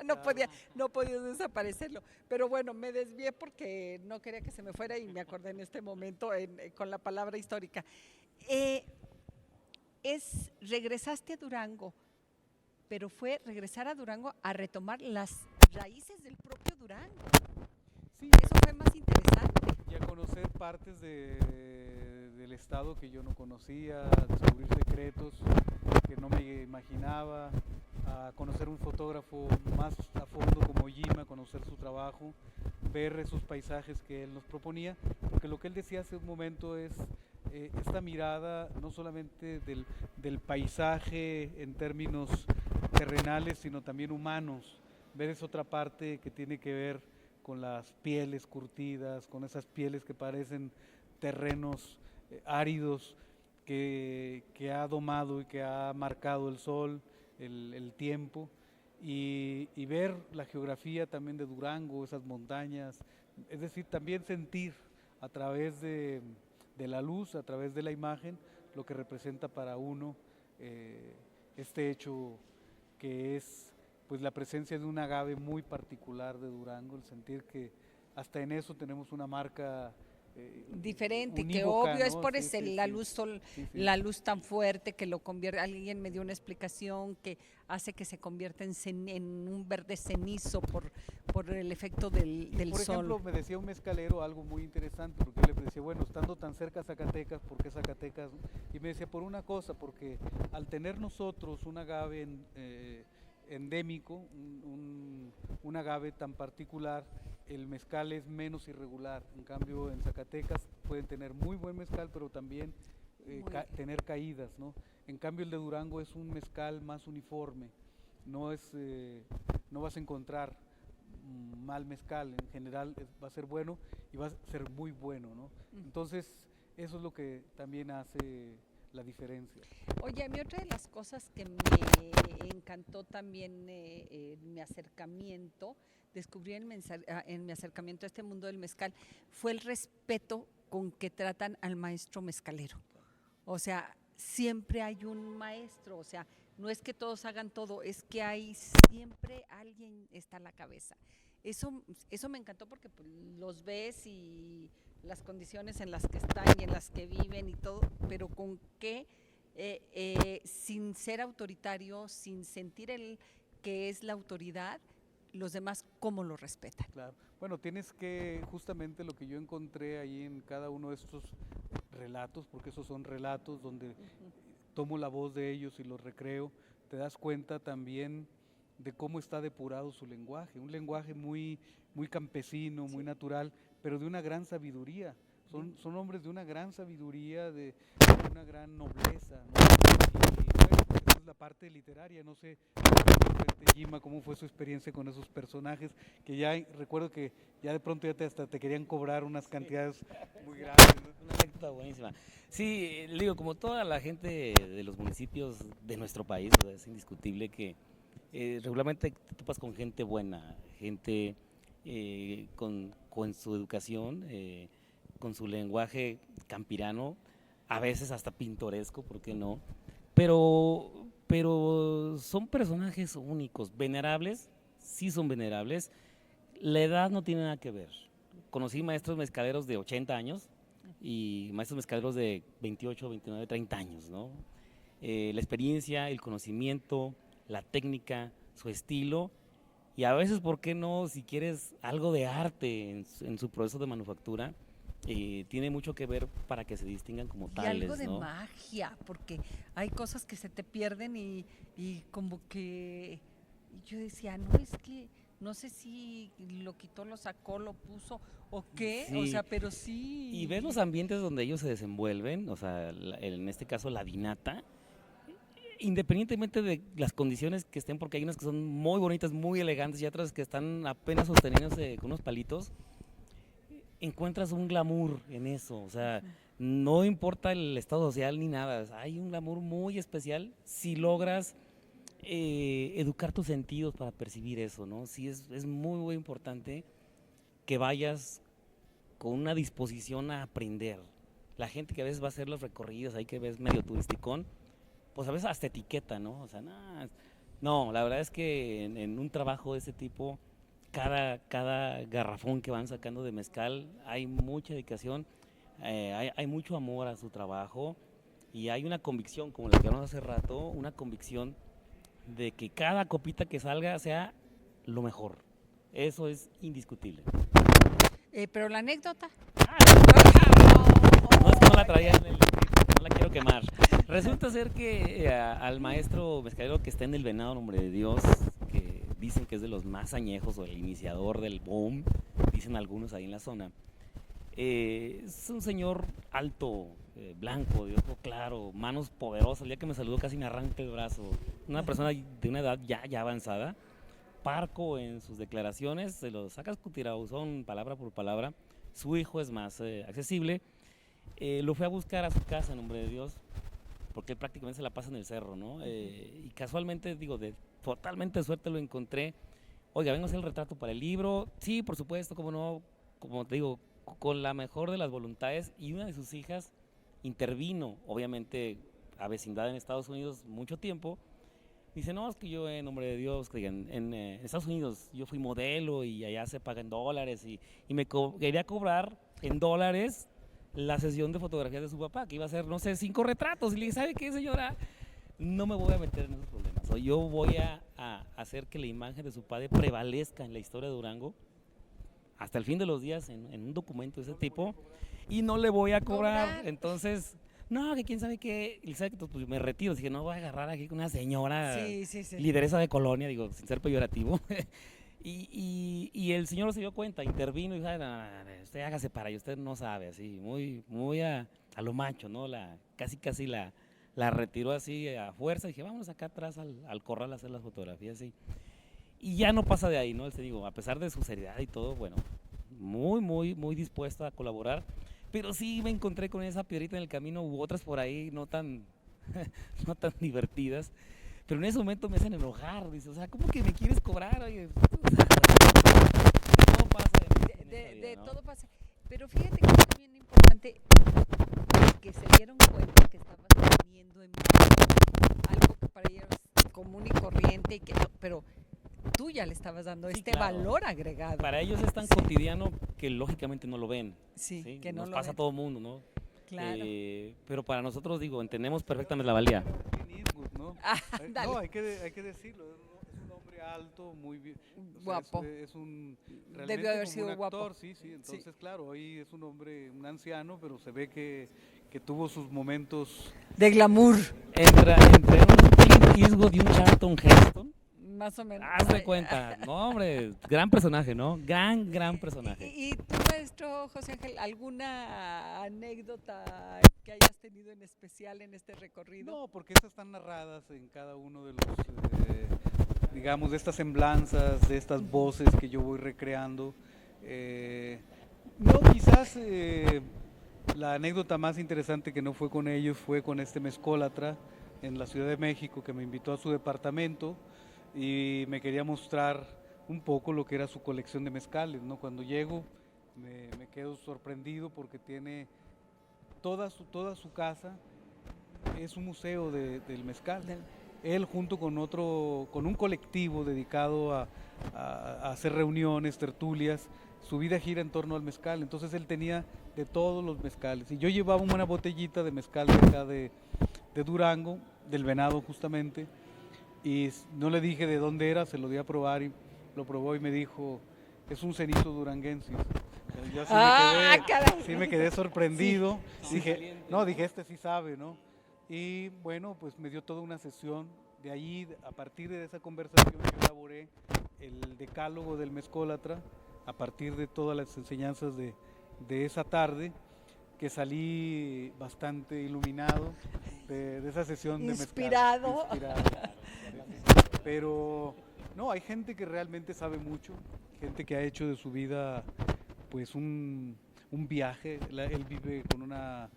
No podías desaparecerlo, pero bueno, me desvié porque no quería que se me fuera y me acordé en este momento con la palabra histórica. Regresaste a Durango, pero fue regresar a Durango a retomar las raíces del propio Durango. Sí, eso fue más interesante. Y a conocer partes del estado que yo no conocía, a descubrir secretos que no me imaginaba, a conocer un fotógrafo más a fondo como Jima, conocer su trabajo, ver esos paisajes que él nos proponía, porque lo que él decía hace un momento es esta mirada no solamente del paisaje en términos terrenales, sino también humanos. Ver esa otra parte que tiene que ver con las pieles curtidas, con esas pieles que parecen terrenos áridos que ha domado y que ha marcado el sol, el tiempo, y ver la geografía también de Durango, esas montañas, es decir, también sentir a través de la luz, a través de la imagen, lo que representa para uno este hecho que es pues la presencia de un agave muy particular de Durango, el sentir que hasta en eso tenemos una marca diferente, unívoca, que obvio, ¿no? es por la luz tan fuerte que lo convierte. Alguien me dio una explicación que hace que se convierta en un verde cenizo por el efecto del sol. Por ejemplo, me decía un mezcalero algo muy interesante, porque yo le decía, bueno, estando tan cerca a Zacatecas, ¿por qué Zacatecas? Y me decía, por una cosa, porque al tener nosotros un agave endémico, un agave tan particular, el mezcal es menos irregular. En cambio, en Zacatecas pueden tener muy buen mezcal, pero también tener caídas, ¿no? En cambio, el de Durango es un mezcal más uniforme, no vas a encontrar mal mezcal, en general va a ser bueno y va a ser muy bueno, ¿no? Entonces, eso es lo que también hace la diferencia. Oye, a mí otra de las cosas que me encantó también en mi acercamiento, descubrí en mi acercamiento a este mundo del mezcal, fue el respeto con que tratan al maestro mezcalero. O sea, siempre hay un maestro, o sea, no es que todos hagan todo, es que siempre alguien está a la cabeza. Eso me encantó porque pues, los ves y las condiciones en las que están y en las que viven y todo, pero con que sin ser autoritario, sin sentir que es la autoridad, los demás cómo lo respetan. Claro. Bueno, tienes que, justamente lo que yo encontré ahí en cada uno de estos relatos, porque esos son relatos donde tomo la voz de ellos y los recreo, te das cuenta también de cómo está depurado su lenguaje, un lenguaje muy, muy campesino, muy natural, pero de una gran sabiduría. Son hombres de una gran sabiduría, de una gran nobleza, ¿no? Y bueno, esa es la parte literaria. No sé, Gima, cómo fue su experiencia con esos personajes, que ya recuerdo que ya de pronto ya hasta te querían cobrar unas cantidades muy grandes, ¿no? Una anécdota buenísima. Sí, le digo, como toda la gente de los municipios de nuestro país, o sea, es indiscutible que regularmente te topas con gente buena, gente con su educación, con su lenguaje campirano, a veces hasta pintoresco, ¿por qué no? Pero son personajes únicos, venerables, sí son venerables. La edad no tiene nada que ver. Conocí maestros mezcaleros de 80 años y maestros mezcaleros de 28, 29, 30 años, ¿no? La experiencia, el conocimiento, la técnica, su estilo, y a veces, ¿por qué no? Si quieres algo de arte en su proceso de manufactura, tiene mucho que ver para que se distingan como Y tales, algo de ¿no? magia, porque hay cosas que se te pierden y como que yo decía, no, es que no sé si lo quitó, lo sacó, lo puso o qué, o Sí. sea, pero sí. Y ves los ambientes donde ellos se desenvuelven, o sea, en este caso la dinata, independientemente de las condiciones que estén, porque hay unas que son muy bonitas, muy elegantes, y otras que están apenas sosteniéndose con unos palitos, encuentras un glamour en eso, o sea, no importa el estado social ni nada, hay un glamour muy especial si logras educar tus sentidos para percibir eso, ¿no? Sí, es muy, muy importante que vayas con una disposición a aprender. La gente que a veces va a hacer los recorridos, ahí que ves medio turisticón, pues a veces hasta etiqueta, ¿no? O sea, no, la verdad es que en un trabajo de ese tipo, cada garrafón que van sacando de mezcal, hay mucha dedicación, hay mucho amor a su trabajo y hay una convicción, como la que hablamos hace rato, una convicción de que cada copita que salga sea lo mejor. Eso es indiscutible. Pero la anécdota. No es que no la traía en el no la quiero quemar. Resulta ser que al maestro mezcalero que está en el Venado, nombre de Dios, que dicen que es de los más añejos o el iniciador del boom, dicen algunos ahí en la zona, es un señor alto, blanco, de ojo claro, manos poderosas. El día que me saludó casi me arranca el brazo. Una persona de una edad ya avanzada, parco en sus declaraciones, se lo saca escutirauzón palabra por palabra. Su hijo es más accesible. Lo fui a buscar a su casa, en nombre de Dios, porque él prácticamente se la pasa en el cerro, ¿no? Y casualmente, digo, de totalmente suerte lo encontré. Oiga, vengo a hacer el retrato para el libro. Sí, por supuesto, como no, como te digo, con la mejor de las voluntades. Y una de sus hijas intervino, obviamente, a vecindad en Estados Unidos mucho tiempo. Dice, no, es que yo, en nombre de Dios, que en Estados Unidos yo fui modelo y allá se paga en dólares y me quería cobrar en dólares la sesión de fotografías de su papá, que iba a ser, no sé, 5 retratos. Y le dije, ¿sabe qué, señora? No me voy a meter en esos problemas. O yo voy a hacer que la imagen de su padre prevalezca en la historia de Durango hasta el fin de los días en un documento de ese tipo y no le voy a cobrar. Entonces, no, que quién sabe qué. Y sabe que pues, me retiro. Dije, no voy a agarrar aquí con una señora lideresa de colonia, digo, sin ser peyorativo. Y el señor se dio cuenta, intervino y dijo, usted hágase para allá, usted no sabe, así, muy a lo macho, ¿no? Casi la retiró así a fuerza. Dije, vámonos acá atrás al corral a hacer las fotografías, y ya no pasa de ahí, ¿no? Te digo, a pesar de su seriedad y todo, bueno, muy dispuesto a colaborar, pero sí me encontré con esa piedrita en el camino u otras por ahí no tan divertidas. Pero en ese momento me hacen enojar, dice, o sea, ¿cómo que me quieres cobrar? Oye, o sea, de todo pasa. De todo pasa. Pero fíjate que es bien importante que se dieron cuenta que estabas poniendo en valor algo que para ellos es común y corriente, pero tú ya le estabas dando claro, valor agregado. Para ellos es tan cotidiano que lógicamente no lo ven. Sí, que no nos lo pasa ven. a todo el mundo, ¿no? Claro. Pero para nosotros, digo, entendemos perfectamente la valía. ¿No? Dale. No, hay que decirlo, es un hombre hombre alto, muy bien. Guapo. Es un Debió realmente haber como sido un actor, guapo. sí, sí. Entonces, claro, hoy es un hombre, un anciano, pero se ve que tuvo sus momentos. De glamour, Entre un Clint Eastwood y un Charlton Heston. más o menos. Haz de cuenta. No, hombre, gran personaje, ¿no? Gran personaje. ¿Y tu maestro, José Ángel, alguna anécdota que hayas tenido en especial en este recorrido? No, porque estas están narradas en cada uno de los, digamos, de estas semblanzas, de estas voces que yo voy recreando. No, quizás la anécdota más interesante que no fue con ellos fue con este mezcólatra en la Ciudad de México, que me invitó a su departamento y me quería mostrar un poco lo que era su colección de mezcales, ¿no? Cuando llego me quedo sorprendido porque tiene toda su casa, es un museo del mezcal. Él junto con con un colectivo dedicado a hacer reuniones, tertulias, su vida gira en torno al mezcal, entonces él tenía de todos los mezcales. Y yo llevaba una botellita de mezcal de acá de Durango, del Venado justamente, y no le dije de dónde era, se lo di a probar y lo probó y me dijo, es un cenito duranguensis. Yo sí me quedé sorprendido, dije, este sí sabe, ¿no? Y bueno, pues me dio toda una sesión, de allí, a partir de esa conversación yo elaboré el decálogo del mezcólatra, a partir de todas las enseñanzas de esa tarde, que salí bastante iluminado de esa sesión de mezcal. Inspirado. Pero no, hay gente que realmente sabe mucho, gente que ha hecho de su vida pues un viaje. Él vive con una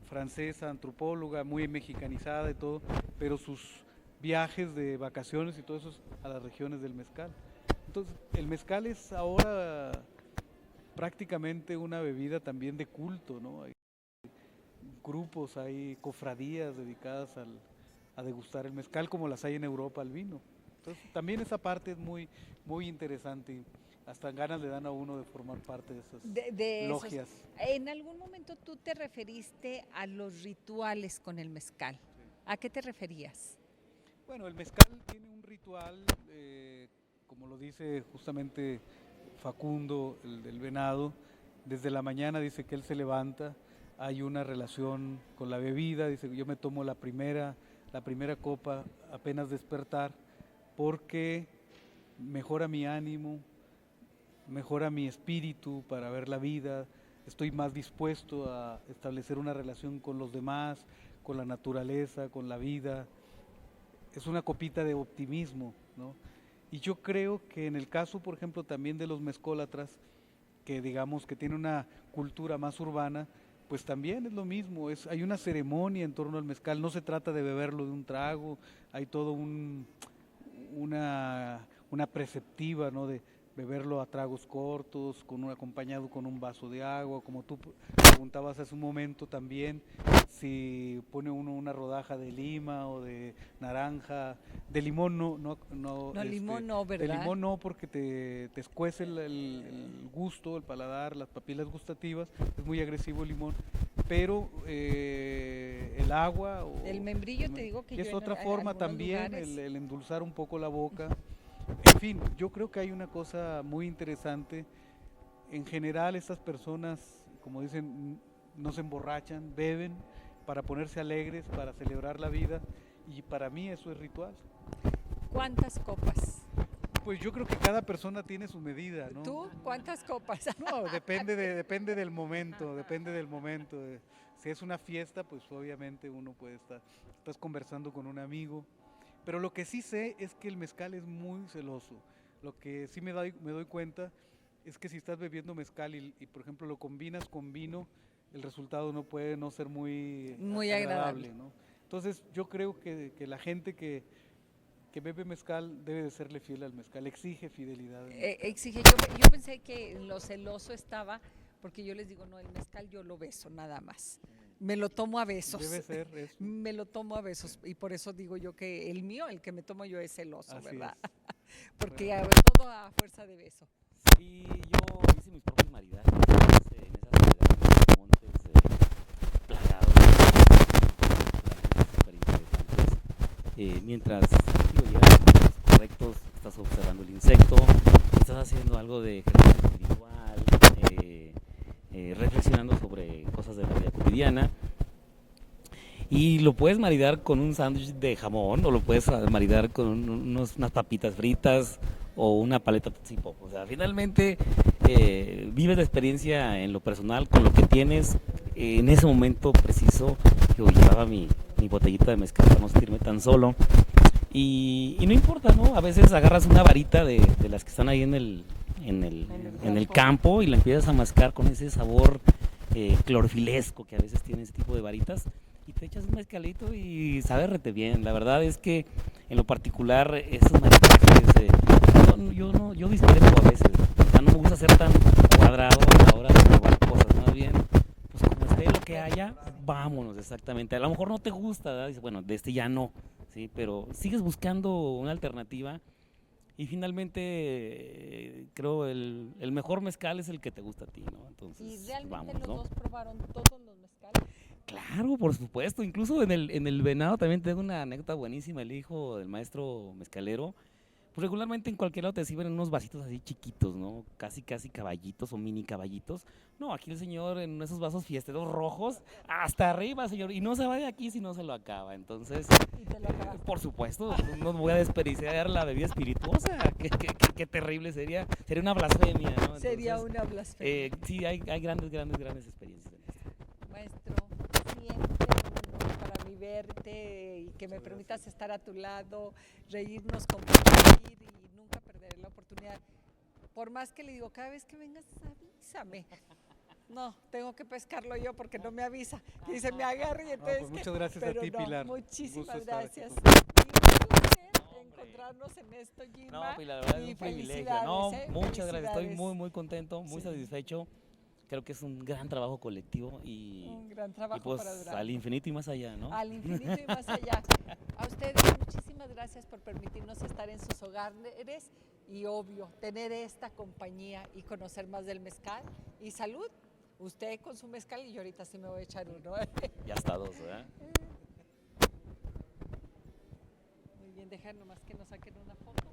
francesa, antropóloga, muy mexicanizada y todo, pero sus viajes de vacaciones y todo eso es a las regiones del mezcal. Entonces, el mezcal es ahora prácticamente una bebida también de culto, ¿no? Hay grupos, hay cofradías dedicadas a degustar el mezcal, como las hay en Europa al vino. Entonces, también esa parte es muy, muy interesante. Hasta ganas le dan a uno de formar parte de esas logias. En algún momento tú te referiste a los rituales con el mezcal. Sí. ¿A qué te referías? Bueno, el mezcal tiene un ritual, como lo dice justamente Facundo, el del Venado. Desde la mañana dice que él se levanta, hay una relación con la bebida, dice que yo me tomo la primera copa apenas despertar porque mejora mi ánimo, mejora mi espíritu para ver la vida, estoy más dispuesto a establecer una relación con los demás, con la naturaleza, con la vida. Es una copita de optimismo, ¿no? Y yo creo que en el caso, por ejemplo, también de los mezcólatras, que digamos que tiene una cultura más urbana, pues también es lo mismo, hay una ceremonia en torno al mezcal, no se trata de beberlo de un trago, hay todo una preceptiva, ¿no? De beberlo a tragos cortos, acompañado con un vaso de agua, como tú preguntabas hace un momento también, si pone uno una rodaja de lima o de naranja, de limón limón no, ¿verdad? De limón no, porque te escuece el gusto, el paladar, las papilas gustativas, es muy agresivo el limón, pero el agua o el membrillo, te digo que es otra forma también, el endulzar un poco la boca. En fin, yo creo que hay una cosa muy interesante. En general, estas personas, como dicen, no se emborrachan, beben para ponerse alegres, para celebrar la vida, y para mí eso es ritual. ¿Cuántas copas? Pues yo creo que cada persona tiene su medida, ¿no? ¿Tú? ¿Cuántas copas? No, depende del momento, Si es una fiesta, pues obviamente uno puede estás conversando con un amigo. Pero lo que sí sé es que el mezcal es muy celoso. Lo que sí me doy cuenta es que si estás bebiendo mezcal y por ejemplo lo combinas con vino, el resultado no puede no ser muy agradable, ¿no? Entonces yo creo que la gente que bebe mezcal debe de serle fiel al mezcal, exige fidelidad. Exige, yo pensé que lo celoso estaba, porque yo les digo, no, el mezcal yo lo beso nada más. Me lo tomo a besos. Debe ser eso. Me lo tomo a besos y por eso digo yo que el mío, el que me tomo yo es celoso, así ¿verdad? Porque todo a fuerza de beso. Sí, yo hice mis propios maridajes en esas ciudades, montes plagados, súper interesantes. Mientras llegan los correctos estás observando el insecto, estás haciendo algo de ejercicio espiritual, reflexionando sobre cosas de la vida cotidiana. Y lo puedes maridar con un sándwich de jamón, o lo puedes maridar con unas papitas fritas o una paleta Tootsie Pop. O sea, finalmente vives la experiencia en lo personal con lo que tienes en ese momento preciso. Yo llevaba mi botellita de mezcal para no sentirme tan solo. Y no importa, ¿no? A veces agarras una varita de las que están ahí en el campo y la empiezas a mascar con ese sabor clorofilesco que a veces tiene ese tipo de varitas, y te echas un mezcalito y sabe rete bien. La verdad es que en lo particular esos maridajes, yo discrepo a veces. O sea, no me gusta ser tan cuadrado a la hora de probar cosas, más bien, pues como esté lo que haya, vámonos, exactamente. A lo mejor no te gusta, ¿verdad? Dices, bueno, de este ya no, ¿sí? Pero sigues buscando una alternativa. Y finalmente creo el mejor mezcal es el que te gusta a ti, ¿no? Entonces, ¿Y realmente vamos, los ¿no? dos probaron todos los mezcales? Claro, por supuesto. Incluso en el Venado también tengo una anécdota buenísima. El hijo del maestro mezcalero, pues regularmente en cualquier lado te sirven unos vasitos así chiquitos, ¿no? Casi caballitos o mini caballitos. No, aquí el señor en esos vasos fiesteros rojos, hasta arriba, señor. Y no se va de aquí si no se lo acaba. Entonces, ¿Y te lo acabaste? por supuesto, no voy a desperdiciar la bebida espirituosa. Qué terrible sería. Sería una blasfemia, ¿no? Entonces, Sería una blasfemia. sí, hay grandes experiencias en esto. Maestro, siempre un honor para mí verte y que me permitas estar a tu lado, reírnos, compartir y nunca perder la oportunidad. Por más que le digo, cada vez que vengas, avísame. No, tengo que pescarlo yo porque no me avisa. Y se me agarra y entonces... pues muchas gracias a ti, Pilar. Muchísimas Gusto estar aquí gracias. contigo. Y un placer encontrarnos en esto, Gilma. No, pues la verdad es y un privilegio. felicidades, No, muchas gracias. Estoy felicidades. muy contento, muy Sí. satisfecho. Creo que es un gran trabajo colectivo y Un gran trabajo pues para Durango. al infinito y más allá, ¿no? Al infinito y más allá. A ustedes muchísimas gracias por permitirnos estar en sus hogares y obvio, tener esta compañía y conocer más del mezcal. Y salud, usted con su mezcal y yo ahorita sí me voy a echar uno. Ya está dos, ¿verdad? Muy bien, dejar nomás que nos saquen una foto.